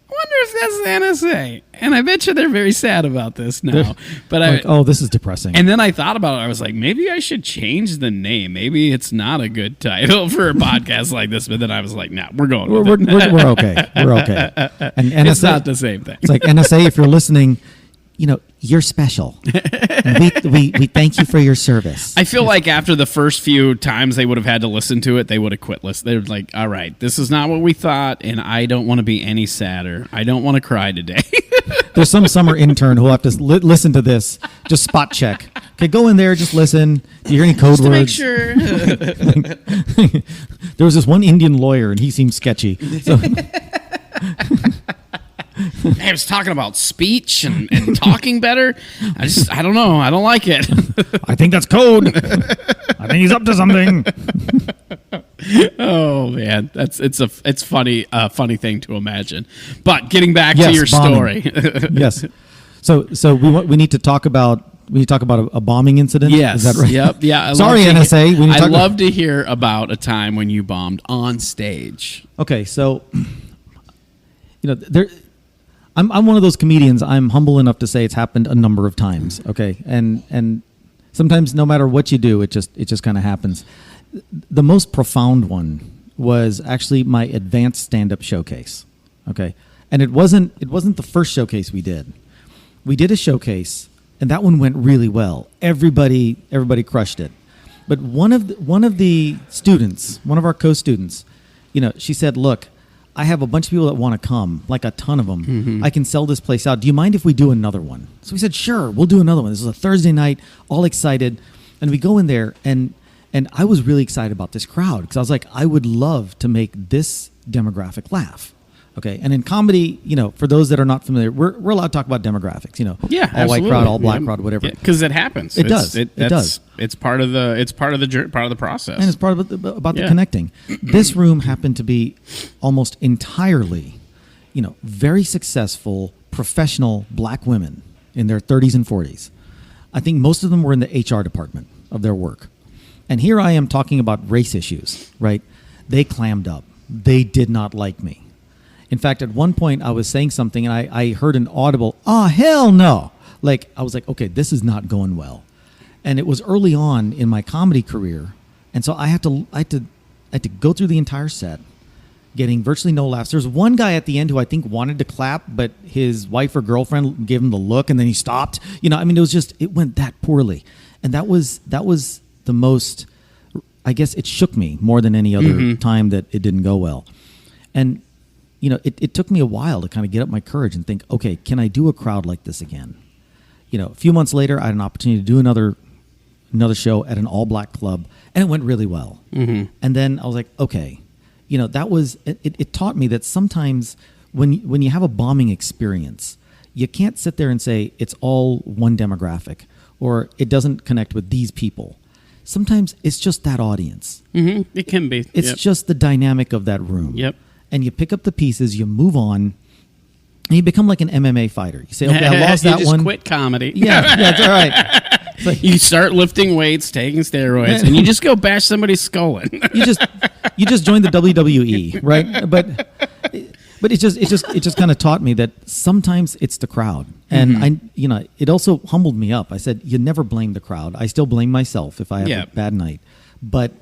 I wonder if that's the NSA. And I bet you they're very sad about this now. But this is depressing. And then I thought about it. I was like, maybe I should change the name. Maybe it's not a good title for a podcast like this. But then I was like, nah, we're going with it. We're okay. We're okay. And NSA, it's not the same thing. It's like, NSA, if you're listening, you're special. we thank you for your service. I feel like after the first few times they would have had to listen to it, they would have quit listening. They're like, all right, this is not what we thought, and I don't want to be any sadder. I don't want to cry today. There's some summer intern who'll have to listen to this, just spot check. Okay, go in there, just listen. Do you hear any code words? To make sure. There was this one Indian lawyer, and he seemed sketchy. So. I was talking about speech and talking better. I don't know. I don't like it. I think that's code. I think he's up to something. Oh man, it's funny thing to imagine. But getting back to your bombing. story. Yes. So we need to talk about a bombing incident. Yes. Is that right? Yep. Yeah. Sorry, NSA. I'd love to hear about a time when you bombed on stage. Okay, so I'm one of those comedians. I'm humble enough to say it's happened a number of times. Okay, and sometimes no matter what you do, it just kind of happens. The most profound one was actually my advanced stand-up showcase. Okay, and it wasn't the first showcase we did. We did a showcase, and that one went really well. Everybody crushed it. But one of the students, one of our co-students, she said, "Look, I have a bunch of people that want to come, like a ton of them. Mm-hmm. I can sell this place out. Do you mind if we do another one?" So we said, "Sure, we'll do another one." This was a Thursday night, all excited. And we go in there, and I was really excited about this crowd because I was like, I would love to make this demographic laugh. Okay, and in comedy, for those that are not familiar, we're allowed to talk about demographics. Yeah, all white crowd, all black crowd, whatever. Because it happens. It does. It does. It's part of the process, and it's part of the connecting. This room happened to be almost entirely, very successful professional black women in their 30s and 40s. I think most of them were in the HR department of their work, and here I am talking about race issues. Right? They clammed up. They did not like me. In fact, at one point I was saying something and I heard an audible, "Oh, hell no." I was like, okay, this is not going well. And it was early on in my comedy career. And so I had to go through the entire set, getting virtually no laughs. There's one guy at the end who I think wanted to clap, but his wife or girlfriend gave him the look, and then he stopped. You know, I mean, it went that poorly, and that was the most. I guess it shook me more than any other time that it didn't go well, and you know, it took me a while to kind of get up my courage and think, okay, can I do a crowd like this again? You know, a few months later, I had an opportunity to do another show at an all-black club, and it went really well. And then I was like, okay. You know, that was it taught me that sometimes when you have a bombing experience, you can't sit there and say it's all one demographic or it doesn't connect with these people. Sometimes it's just that audience. It can be. It's just the dynamic of that room. Yep. And you pick up the pieces, you move on, and you become like an MMA fighter. You say, okay, I lost that you one. just quit comedy. Yeah, it's all right. Like, you start lifting weights, taking steroids, and you just go bash somebody's skull in. you just joined the WWE, right? But it just kind of taught me that sometimes it's the crowd, and it also humbled me up. I said, you never blame the crowd. I still blame myself if I have a bad night, but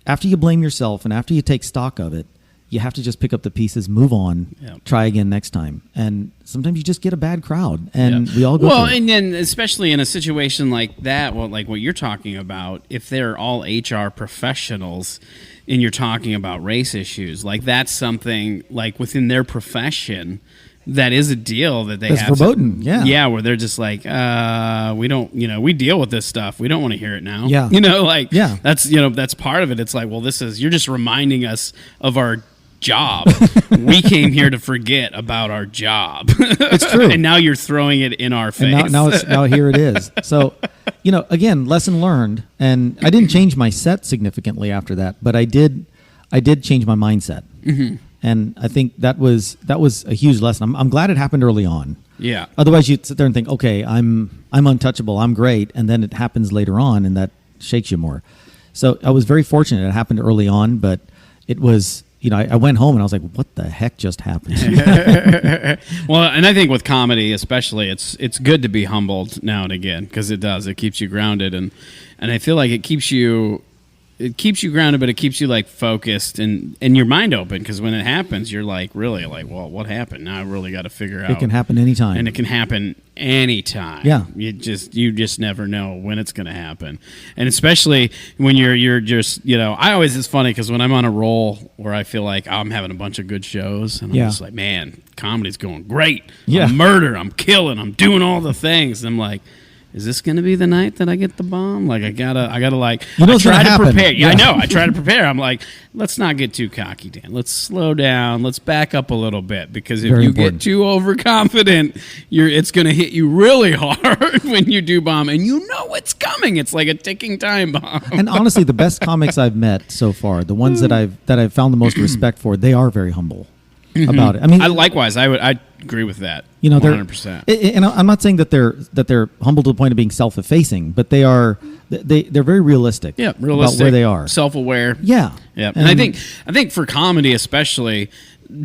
after you blame yourself and after you take stock of it, you have to just pick up the pieces, move on, try again next time. And sometimes you just get a bad crowd, and we all go through it. And then especially in a situation like that, like what you're talking about, if they're all HR professionals and you're talking about race issues, like that's something like within their profession that is a deal that they have. Verboten, yeah, where they're just like, we don't, we deal with this stuff. We don't want to hear it now. Yeah. That's part of it. It's like, well, you're just reminding us of our job. We came here to forget about our job. It's true. And now you're throwing it in our face. And now here it is. So, again, lesson learned. And I didn't change my set significantly after that, but I did change my mindset. And I think that was a huge lesson. I'm glad it happened early on. Yeah. Otherwise, you'd sit there and think, okay, I'm untouchable, I'm great, and then it happens later on, and that shakes you more. So I was very fortunate it happened early on, but it was. I went home and I was like, what the heck just happened? Well, and I think with comedy especially, it's good to be humbled now and again because it does. It keeps you grounded, and I feel like it keeps you grounded, but it keeps you like focused and your mind open because when it happens, you're like really like, well, what happened? Now I really got to figure out. It can happen anytime. And it can happen anytime. Yeah. You just never know when it's going to happen. And especially when you're just, I always, it's funny because when I'm on a roll where I feel like I'm having a bunch of good shows and I'm just like, man, comedy's going great. Yeah. I'm murder. I'm killing. I'm doing all the things. And I'm like, is this going to be the night that I get the bomb? Like, I gotta like, I try to prepare. Yeah, I know. I try to prepare. I'm like, let's not get too cocky, Dan. Let's slow down. Let's back up a little bit because if you get too overconfident, it's going to hit you really hard when you do bomb, and it's coming. It's like a ticking time bomb. And honestly, the best comics I've met so far, the ones that I've found the most respect for, they are very humble about it. I mean, likewise, I agree with that. 100%. And I'm not saying that they're humble to the point of being self-effacing, but they're very realistic. Yeah, realistic about where they are, self-aware. Yeah. And I think for comedy especially,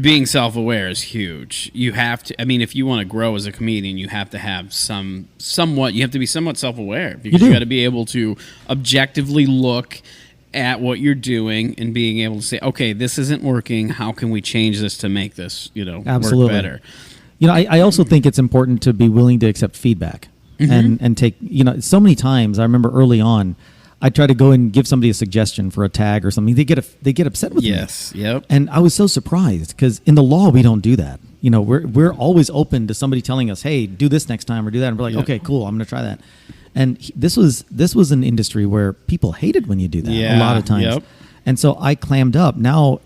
being self-aware is huge. You have to. I mean, if you want to grow as a comedian, you have to have somewhat. You have to be somewhat self-aware because you got to be able to objectively look at what you're doing and being able to say, okay, this isn't working. How can we change this to make this, Absolutely. work better? I also think it's important to be willing to accept feedback and take, so many times I remember early on, I try to go and give somebody a suggestion for a tag or something. They get upset with me. Yes. Yep. And I was so surprised because in the law, we don't do that. We're always open to somebody telling us, hey, do this next time or do that. And we're like, okay, cool. I'm going to try that. And this was an industry where people hated when you do that a lot of times. Yep. And so I clammed up. Now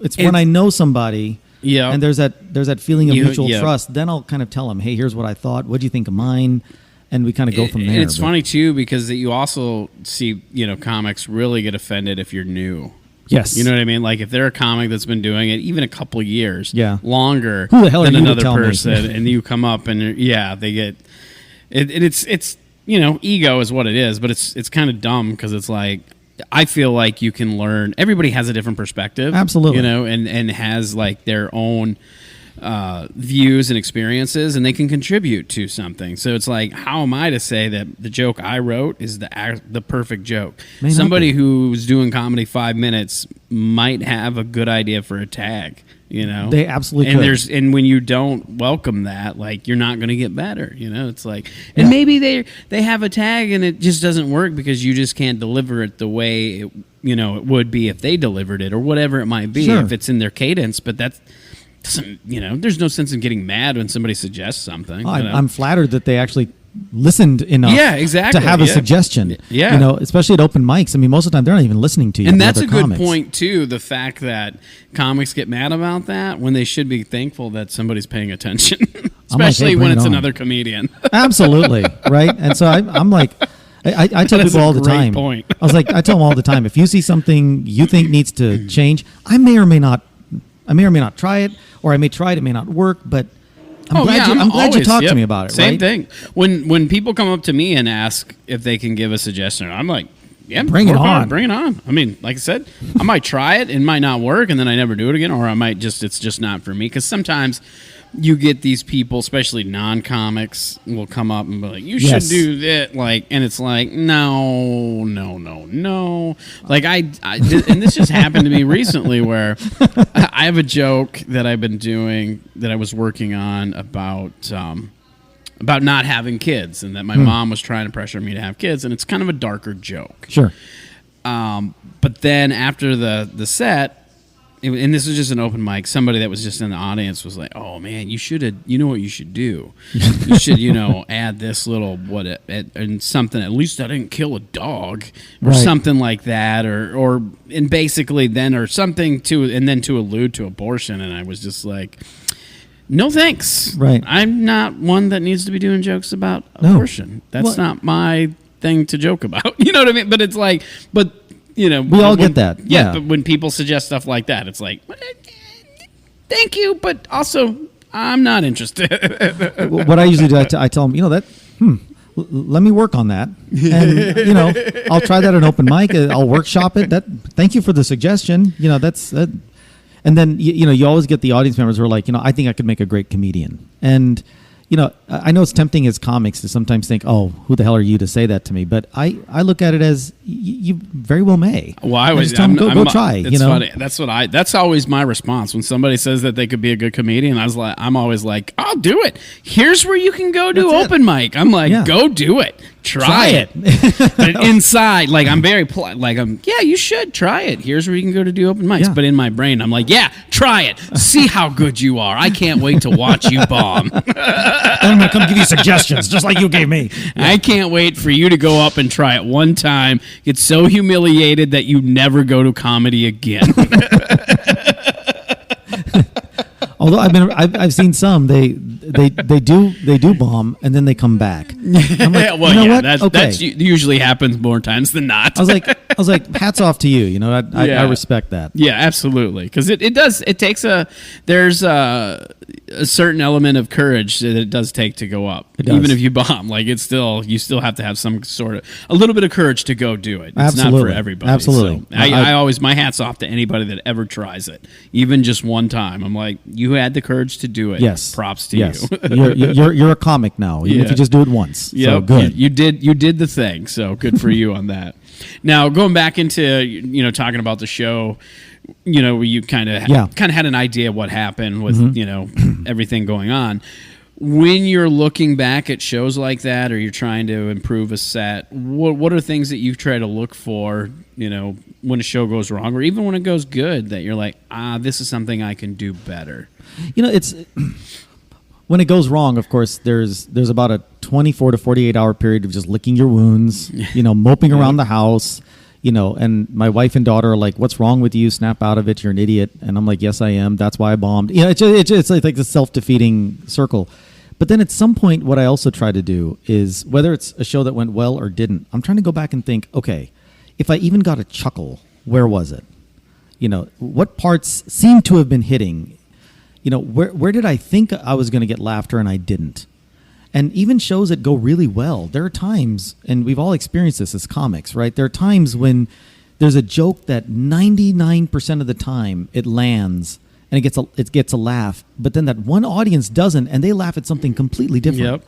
it's when I know somebody and there's that feeling of mutual trust, then I'll kind of tell them, hey, here's what I thought. What do you think of mine? And we kind of go from there. And it's funny, too, because you also see, comics really get offended if you're new. Yes. You know what I mean? Like if they're a comic that's been doing it even a couple of years longer Who the hell than are you another to tell person, me? and you come up and they get it's ego is what it is, but it's kind of dumb because it's like I feel like you can learn. Everybody has a different perspective, absolutely, and has like their own views and experiences, and they can contribute to something. So it's like, how am I to say that the joke I wrote is the perfect joke? Somebody who's doing comedy 5 minutes might have a good idea for a tag. They absolutely could. And when you don't welcome that, like, you're not going to get better. It's like, and maybe they have a tag and it just doesn't work because you just can't deliver it the way it would be if they delivered it, or whatever it might be, if it's in their cadence. But that's doesn't, there's no sense in getting mad when somebody suggests something. I'm flattered that they actually listened enough to have a suggestion. Yeah. Especially at open mics. I mean, most of the time they're not even listening to you. And that's a good point too, the fact that comics get mad about that when they should be thankful that somebody's paying attention. Especially when it's another comedian. Absolutely. Right. And so I'm like, I tell people all the time. Point. I tell them all the time, if you see something you think needs to change, I may or may not try it, or I may try it, it may not work, but I'm glad you talked to me about it. Same thing. When people come up to me and ask if they can give a suggestion, I'm like, yeah, bring it on. Bring it on. I mean, like I said, I might try it, it might not work, and then I never do it again, or I might it's just not for me. Because sometimes you get these people, especially non-comics, will come up and be like, you should do that, and it's like, no. Like and this just happened to me recently, where I have a joke that I've been doing that I was working on about not having kids, and that my mom was trying to pressure me to have kids, and it's kind of a darker joke. Sure. But then after the set, and this was just an open mic, somebody that was just in the audience was like, oh man, you know what you should do? You should, add this little and something, at least I didn't kill a dog, or something like that, and basically then, or something to allude to abortion. And I was just like, no thanks. Right. I'm not one that needs to be doing jokes about abortion. That's not my thing to joke about. You know what I mean? But it's like, we all get that. Yeah, but when people suggest stuff like that, it's like, thank you, but also I'm not interested. What I usually do, I tell them, let me work on that, and I'll try that at an open mic. I'll workshop it. Thank you for the suggestion. That's. And then you always get the audience members who are like, I think I could make a great comedian, and. I know it's tempting as comics to sometimes think, oh, who the hell are you to say that to me? But I look at it as you very well may. Well, I always go try. It's funny. That's always my response when somebody says that they could be a good comedian. I'm always like, I'll do it. Here's where you can go do open mic. I'm like, go do it. Try it. But inside, I'm very polite. You should try it. Here's where you can go to do open mics. Yeah. But in my brain, I'm like, yeah, try it. See how good you are. I can't wait to watch you bomb. I'm going to come give you suggestions, just like you gave me. Yeah. I can't wait for you to go up and try it one time, get so humiliated that you never go to comedy again. Although I've seen some, they do bomb and then they come back. I'm like, what? That usually happens more times than not. I was like, hats off to you. I respect that. Yeah, absolutely, because it does. It takes there's a certain element of courage that it does take to go up, even if you bomb. You still have to have some sort of a little bit of courage to go do it. It's Absolutely. Not for everybody. Absolutely. So I always, my hat's off to anybody that ever tries it, even just one time. I'm like, you had the courage to do it. Yes. Props to you. You're a comic now, even if you just do it once. Yeah, so good. You did the thing. So good for you on that. Now going back into talking about the show, where you kind of had an idea of what happened with everything going on. When you're looking back at shows like that, or you're trying to improve a set, what are things that you try to look for, when a show goes wrong, or even when it goes good, that you're like, this is something I can do better? It's when it goes wrong, of course, there's about a 24 to 48 hour period of just licking your wounds, moping around the house, and my wife and daughter are like, what's wrong with you? Snap out of it. You're an idiot. And I'm like, yes, I am. That's why I bombed. It's like the self-defeating circle. But then at some point, what I also try to do is, whether it's a show that went well or didn't, I'm trying to go back and think, okay, if I even got a chuckle, where was it? What parts seem to have been hitting? Where did I think I was going to get laughter and I didn't? And even shows that go really well, there are times, and we've all experienced this as comics, right? There are times when there's a joke that 99% of the time it lands, and it gets a laugh, but then that one audience doesn't, and they laugh at something completely different. Yep.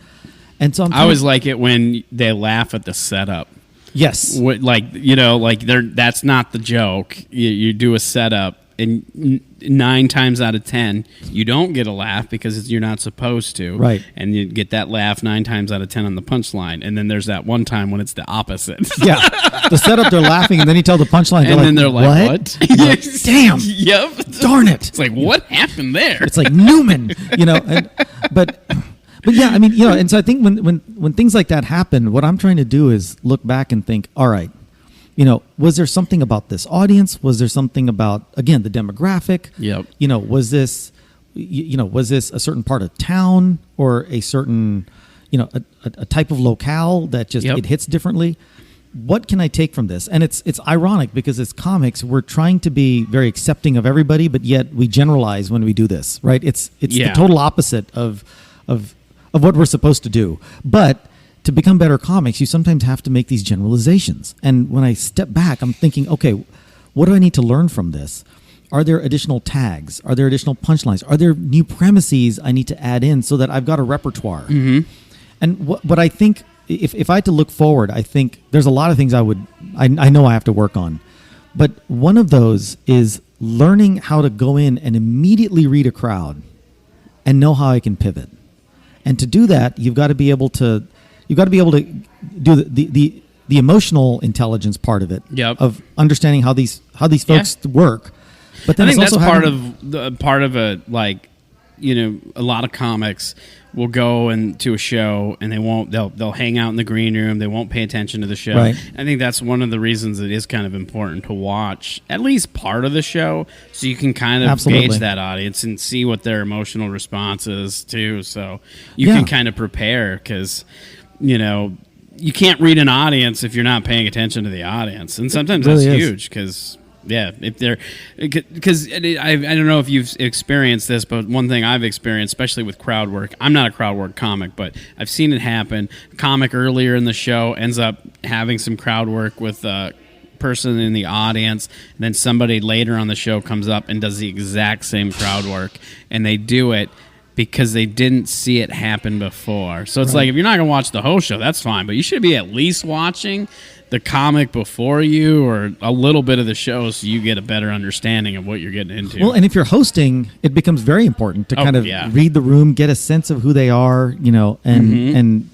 And so I always like it when they laugh at the setup. Yes. That's not the joke. You do a setup, and 9 times out of 10, you don't get a laugh because you're not supposed to. Right. And you get that laugh 9 times out of 10 on the punchline. And then there's that one time when it's the opposite. Yeah. The setup, they're laughing, and then you tell the punchline. And then they're like, what? Like, damn. Yep. Darn it. It's like, what happened there? It's like Newman, but yeah, I mean, and so I think when things like that happen, what I'm trying to do is look back and think, all right, was there something about this audience? Was there something about, again, the demographic? Yep. Was this a certain part of town or a certain, a type of locale that just it hits differently? What can I take from this? And it's ironic because as comics, we're trying to be very accepting of everybody, but yet we generalize when we do this, right? It's the total opposite of what we're supposed to do. But to become better comics, you sometimes have to make these generalizations. And when I step back, I'm thinking, okay, what do I need to learn from this? Are there additional tags? Are there additional punchlines? Are there new premises I need to add in so that I've got a repertoire? Mm-hmm. And what I think, if I had to look forward, I think there's a lot of things I know I have to work on. But one of those is learning how to go in and immediately read a crowd and know how I can pivot. And to do that, you've got to be able to do the emotional intelligence part of it, of understanding how these folks work. But then I think that's also part of a a lot of comics will go into a show and they'll hang out in the green room. They won't pay attention to the show. Right. I think that's one of the reasons it is kind of important to watch at least part of the show so you can kind of gauge that audience and see what their emotional response is too. So you can kind of prepare because, you can't read an audience if you're not paying attention to the audience. And sometimes that's huge because... Yeah, if they're because I don't know if you've experienced this, but one thing I've experienced, especially with crowd work, I'm not a crowd work comic, but I've seen it happen. A comic earlier in the show ends up having some crowd work with a person in the audience, and then somebody later on the show comes up and does the exact same crowd work, and they do it because they didn't see it happen before. So it's like if you're not going to watch the whole show, that's fine, but you should be at least watching the comic before you or a little bit of the show so you get a better understanding of what you're getting into. Well, and if you're hosting, it becomes very important to kind of read the room, get a sense of who they are, and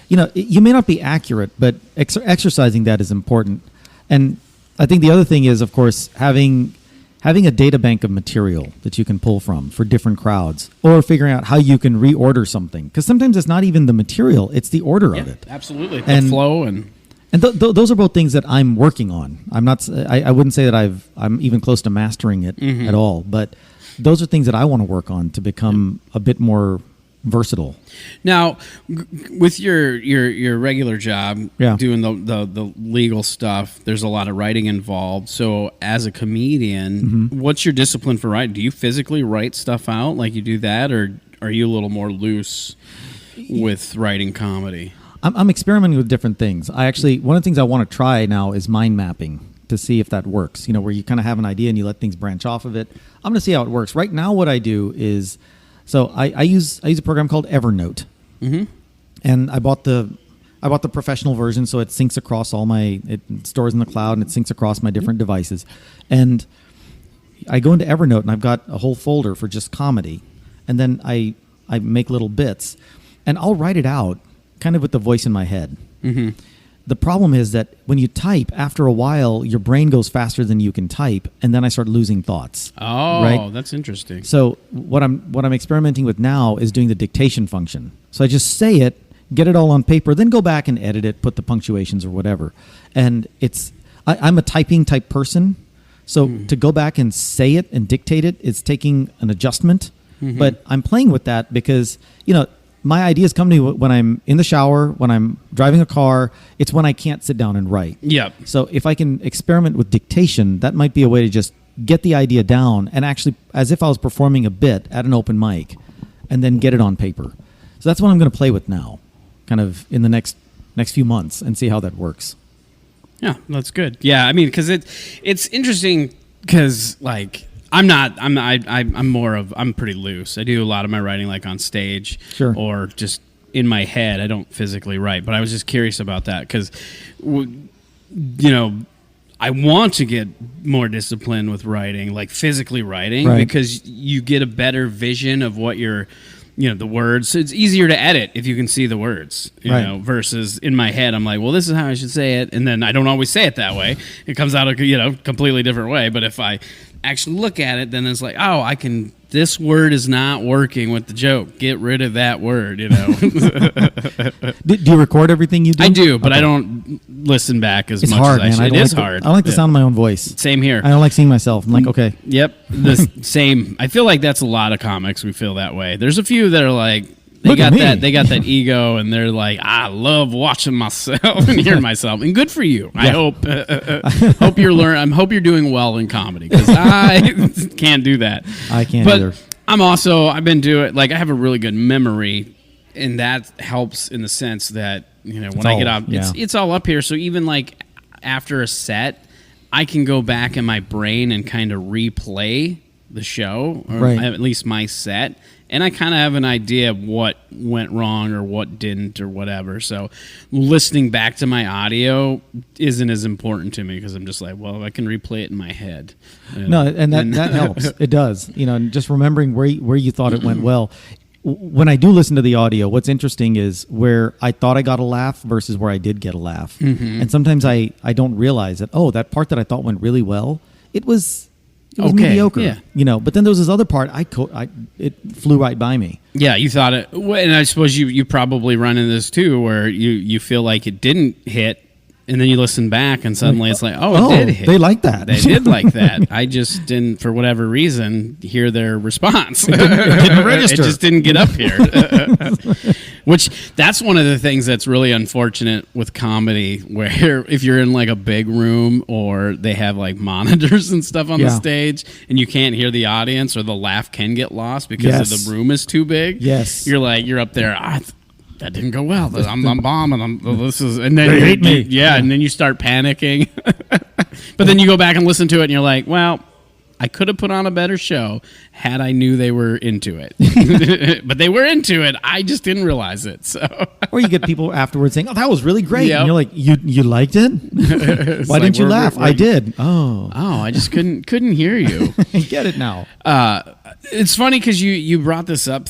you may not be accurate, but exercising that is important. And I think the other thing is, of course, having a data bank of material that you can pull from for different crowds, or figuring out how you can reorder something. Because sometimes it's not even the material, it's the order of it. Absolutely. The flow and those are both things that I'm working on. I'm not. I wouldn't say that I'm even close to mastering it at all. But those are things that I want to work on to become a bit more versatile. Now, with your regular job, doing the legal stuff, there's a lot of writing involved. So, as a comedian, what's your discipline for writing? Do you physically write stuff out like you do that, or are you a little more loose with writing comedy? I'm experimenting with different things. One of the things I want to try now is mind mapping to see if that works. Where you kind of have an idea and you let things branch off of it. I'm going to see how it works. Right now, what I do is, I use a program called Evernote, and I bought the professional version, so it syncs across it stores in the cloud and it syncs across my different devices. And I go into Evernote and I've got a whole folder for just comedy, and then I make little bits, and I'll write it out kind of with the voice in my head. The problem is that when you type, after a while, your brain goes faster than you can type, and then I start losing thoughts. Oh, right? That's interesting. So what I'm experimenting with now is doing the dictation function. So I just say it, get it all on paper, then go back and edit it, put the punctuations or whatever. And I'm a typing type person, so to go back and say it and dictate it is taking an adjustment. But I'm playing with that because, my ideas come to me when I'm in the shower, when I'm driving a car. It's when I can't sit down and write. Yep. So if I can experiment with dictation, that might be a way to just get the idea down and actually, as if I was performing a bit at an open mic, and then get it on paper. So that's what I'm going to play with now, kind of in the next few months, and see how that works. Yeah, that's good. Yeah, I mean, because it's interesting because, I'm not. I'm pretty loose. I do a lot of my writing like on stage, Sure. or just in my head. I don't physically write, but I was just curious about that because, I want to get more disciplined with writing, like physically writing, Right. because you get a better vision of what you're. The words. So it's easier to edit if you can see the words, Right. versus in my head, I'm like, well, this is how I should say it. And then I don't always say it that way. It comes out a, completely different way. But if I actually look at it, then it's like, oh, this word is not working with the joke. Get rid of that word, Do you record everything you do? I do, but I don't listen back as It's much hard, as I man. should. It is hard. I don't like the sound of my own voice. Same here. I don't like seeing myself. I'm like, okay. Yep. The same. I feel like that's a lot of comics we feel that way. There's a few that are like they Look at got me. that ego and they're like, I love watching myself and hearing myself. And good for you. I hope you're doing well in comedy because I can't do that. I can't but either. I've been doing I have a really good memory, and that helps in the sense that when I get out, it's all up here. So even like after a set, I can go back in my brain and kind of replay the show, or Right. at least my set, and I kind of have an idea of what went wrong or what didn't or whatever. So listening back to my audio isn't as important to me because I'm just like, well, I can replay it in my head. No, and that helps. It does. Just remembering where you thought it went well. When I do listen to the audio, what's interesting is where I thought I got a laugh versus where I did get a laugh. Mm-hmm. And sometimes I don't realize that, that part that I thought went really well, it was okay, mediocre. Yeah. But then there was this other part, it flew right by me. Yeah, you thought it, and I suppose you probably run into this too, where you feel like it didn't hit, and then you listen back, and suddenly it's like, it did hit. They like that. They did like that. I just didn't, for whatever reason, hear their response. It didn't register. It just didn't get up here. Which, that's one of the things that's really unfortunate with comedy, where if you're in like a big room or they have like monitors and stuff on the stage and you can't hear the audience, or the laugh can get lost because the room is too big. Yes. You're up there, that didn't go well. I'm bombing. And then They hate me. Yeah, and then you start panicking. But then you go back and listen to it, and you're like, well, I could have put on a better show had I knew they were into it. But they were into it. I just didn't realize it. So. Or you get people afterwards saying, that was really great. Yep. And you're like, you liked it? Why didn't you laugh? I did. Oh, I just couldn't hear you. I get it now. It's funny because you brought this up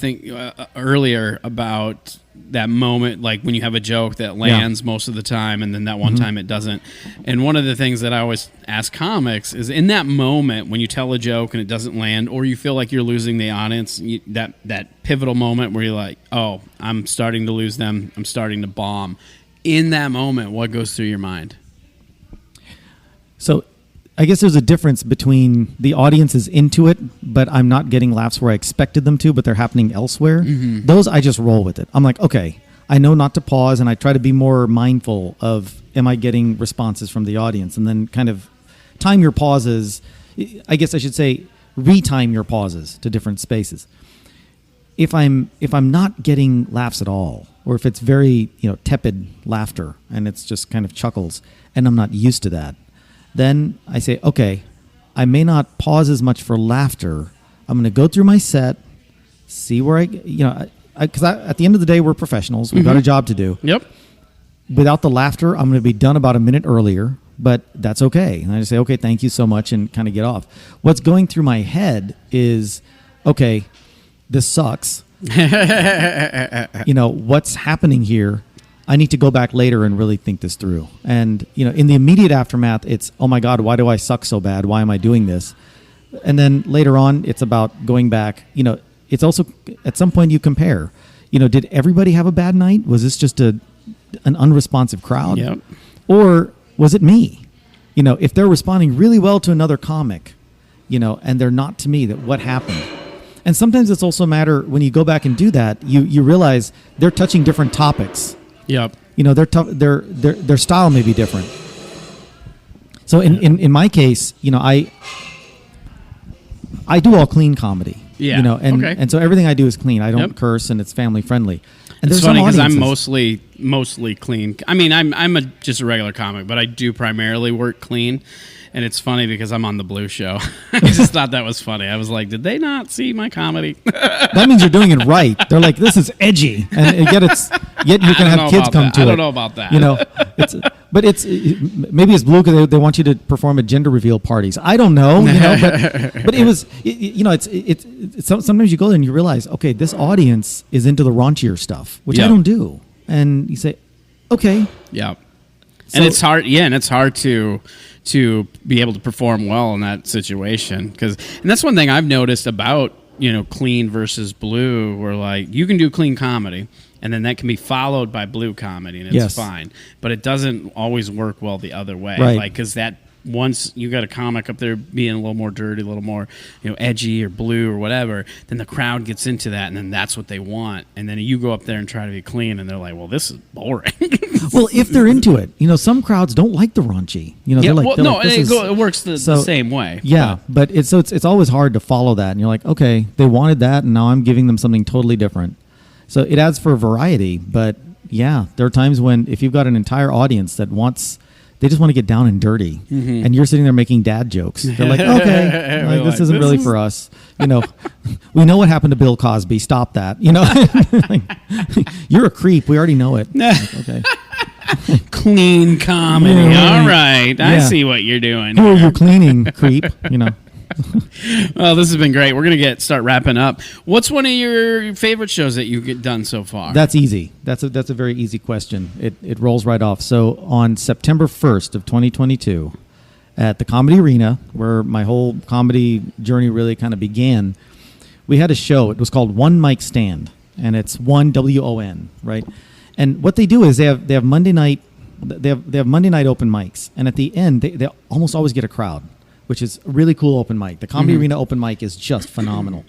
earlier about that moment, like when you have a joke that lands most of the time, and then that one time it doesn't. And one of the things that I always ask comics is, in that moment when you tell a joke and it doesn't land, or you feel like you're losing the audience, that pivotal moment where you're like, I'm starting to lose them, I'm starting to bomb. In that moment, what goes through your mind? So I guess there's a difference between the audience is into it, but I'm not getting laughs where I expected them to, but they're happening elsewhere. Mm-hmm. Those, I just roll with it. I'm like, okay, I know not to pause, and I try to be more mindful of, am I getting responses from the audience? And then kind of time your pauses. I guess I should say retime your pauses to different spaces. If I'm not getting laughs at all, or if it's very tepid laughter and it's just kind of chuckles, and I'm not used to that, then I say, okay, I may not pause as much for laughter. I'm going to go through my set, see where because at the end of the day, we're professionals. We've got a job to do. Yep. Without the laughter, I'm going to be done about a minute earlier, but that's okay. And I just say, okay, thank you so much, and kind of get off. What's going through my head is, okay, this sucks. What's happening here? I need to go back later and really think this through. And, in the immediate aftermath, it's, oh my God, why do I suck so bad? Why am I doing this? And then later on, it's about going back. It's also, at some point you compare, did everybody have a bad night? Was this just an unresponsive crowd? Yep. Or was it me? If they're responding really well to another comic, and they're not to me, that what happened? And sometimes it's also a matter, when you go back and do that, you realize they're touching different topics. Yep. Their style may be different. So in my case, I do all clean comedy. Yeah. And so everything I do is clean. I don't curse, and it's family friendly. And it's funny because I'm mostly clean. I mean, I'm just a regular comic, but I do primarily work clean. And it's funny because I'm on the Blue show. I just thought that was funny. I was like, did they not see my comedy? That means you're doing it right. They're like, this is edgy, and yet you can have kids come to it. I don't know about that. You know, but maybe it's Blue because they want you to perform at gender reveal parties. I don't know, you know, but it was, it's sometimes you go there and you realize, okay, this audience is into the raunchier stuff, which I don't do, and you say, okay, yeah. And it's hard, and it's hard to be able to perform well in that situation, and that's one thing I've noticed about clean versus blue, where like you can do clean comedy, and then that can be followed by blue comedy, and it's fine, but it doesn't always work well the other way, right? Like because that. Once you got a comic up there being a little more dirty, a little more, edgy or blue or whatever, then the crowd gets into that, and then that's what they want. And then you go up there and try to be clean, and they're like, "Well, this is boring." Well, if they're into it, some crowds don't like the raunchy. It works the same way. Yeah, but it's always hard to follow that, and you're like, okay, they wanted that, and now I'm giving them something totally different. So it adds for variety, but yeah, there are times when if you've got an entire audience that wants. They just want to get down and dirty, and you're sitting there making dad jokes. They're like, okay, this isn't really for us. We know what happened to Bill Cosby. Stop that. You're a creep. We already know it. Like, okay. Clean comedy. Yeah, all right. I see what you're doing. Who are you cleaning, creep? Well, this has been great. We're going to start wrapping up. What's one of your favorite shows that you've done so far? That's easy. That's a very easy question. It rolls right off. So on September 1st of 2022 at the Comedy Arena, where my whole comedy journey really kind of began, we had a show. It was called One Mic Stand, and it's WON, right? And what they do is they have Monday night Monday night open mics, and at the end they almost always get a crowd, which is a really cool open mic. The Comedy Arena open mic is just phenomenal.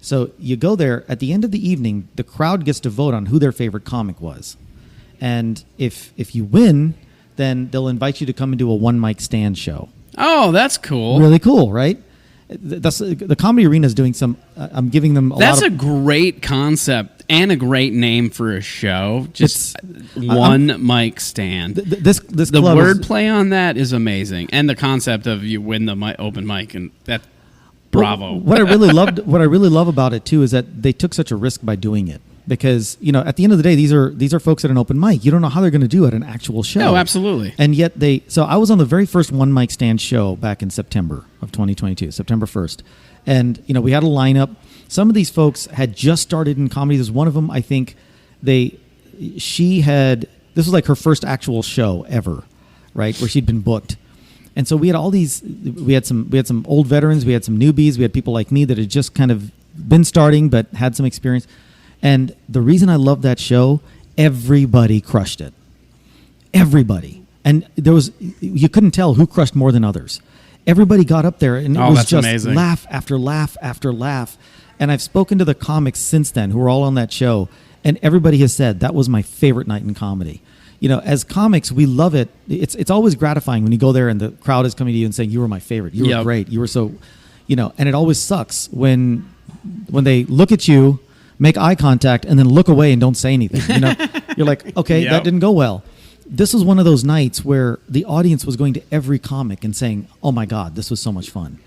So you go there, at the end of the evening, the crowd gets to vote on who their favorite comic was. And if you win, then they'll invite you to come and do a one mic stand show. Oh, that's cool. Really cool, right? The Comedy Arena is doing some, I'm giving them That's a great concept and a great name for a show. Just one mic stand. The wordplay on that is amazing. And the concept of you win the open mic, and that, bravo. What I really love about it too is that they took such a risk by doing it. Because, at the end of the day, these are folks at an open mic. You don't know how they're going to do at an actual show. No, absolutely. And yet so I was on the very first one mic stand show back in September of 2022, September 1st. And, we had a lineup. Some of these folks had just started in comedy. There's one of them, I think, this was like her first actual show ever, right? Where she'd been booked. And so we had some old veterans, we had some newbies, we had people like me that had just kind of been starting but had some experience. And the reason I love that show, everybody crushed it. Everybody. And you couldn't tell who crushed more than others. Everybody got up there, and it was just amazing. Laugh after laugh after laugh. And I've spoken to the comics since then who are all on that show, and everybody has said that was my favorite night in comedy. As comics, we love it. It's always gratifying when you go there and the crowd is coming to you and saying, you were my favorite. You were great. You were so, and it always sucks when they look at you, make eye contact, and then look away and don't say anything. You're like, okay, that didn't go well. This was one of those nights where the audience was going to every comic and saying, oh my God, this was so much fun.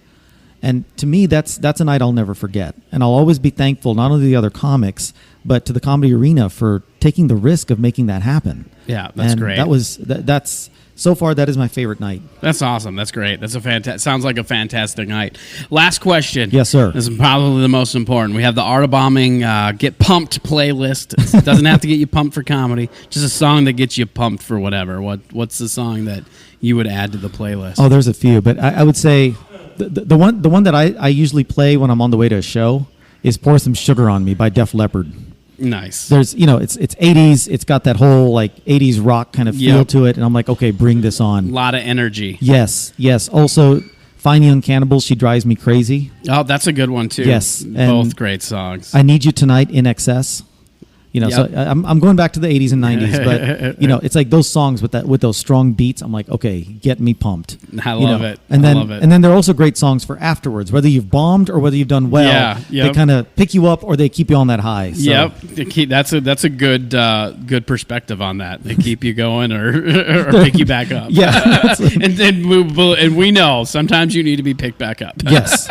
And to me, that's a night I'll never forget. And I'll always be thankful, not only to the other comics, but to the Comedy Arena for taking the risk of making that happen. Yeah, that's great. That's so far, that is my favorite night. That's awesome. That's great. Sounds like a fantastic night. Last question. Yes, sir. This is probably the most important. We have the Art of Bombing Get Pumped playlist. It doesn't have to get you pumped for comedy. Just a song that gets you pumped for whatever. What's the song that you would add to the playlist? Oh, there's a few, but I would say the one that I usually play when I'm on the way to a show is "Pour Some Sugar on Me" by Def Leppard. Nice. There's, it's 80s. It's got that whole 80s rock kind of feel to it, and I'm like, okay, bring this on. A lot of energy. Yes. Also, Fine Young Cannibals, She Drives Me Crazy. Oh, that's a good one too. Yes, both great songs. I Need You Tonight, In Excess. So I'm going back to the 80s and 90s, but it's like those songs with those strong beats. I'm like, okay, get me pumped. I love it. And I love it. And then they're also great songs for afterwards, whether you've bombed or whether you've done well. They kind of pick you up or they keep you on that high. So. Yep, that's a good perspective on that. They keep you going or pick you back up. Yeah, and then and we know sometimes you need to be picked back up. Yes.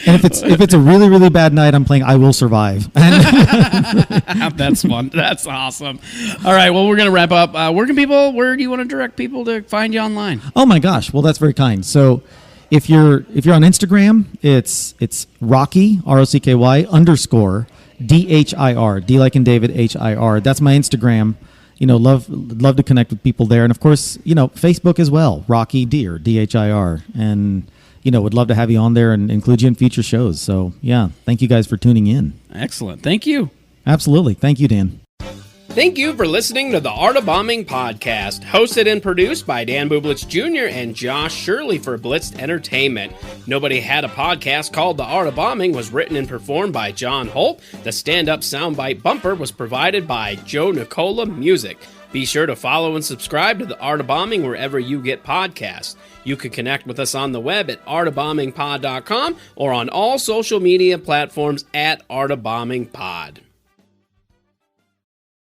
And if it's a really, really bad night, I'm playing I Will Survive. That's fun. That's awesome. All right, well, we're going to wrap up. Where do you want to direct people to find you online? Oh my gosh. Well, that's very kind. So if you're on Instagram, it's Rocky, ROCKY _ DHIR, D like in David, HIR. That's my Instagram. Love to connect with people there. And of course, Facebook as well, Rocky Dhir, DHIR. And would love to have you on there and include you in future shows. So, yeah, thank you guys for tuning in. Excellent. Thank you. Absolutely. Thank you, Dan. Thank you for listening to the Art of Bombing podcast, hosted and produced by Dan Bublitz Jr. and Josh Shirley for Blitz Entertainment. Nobody Had a Podcast called The Art of Bombing was written and performed by John Holt. The stand-up soundbite bumper was provided by Joe Nicola Music. Be sure to follow and subscribe to The Art of Bombing wherever you get podcasts. You can connect with us on the web at artofbombingpod.com or on all social media platforms at Art of Bombing Pod.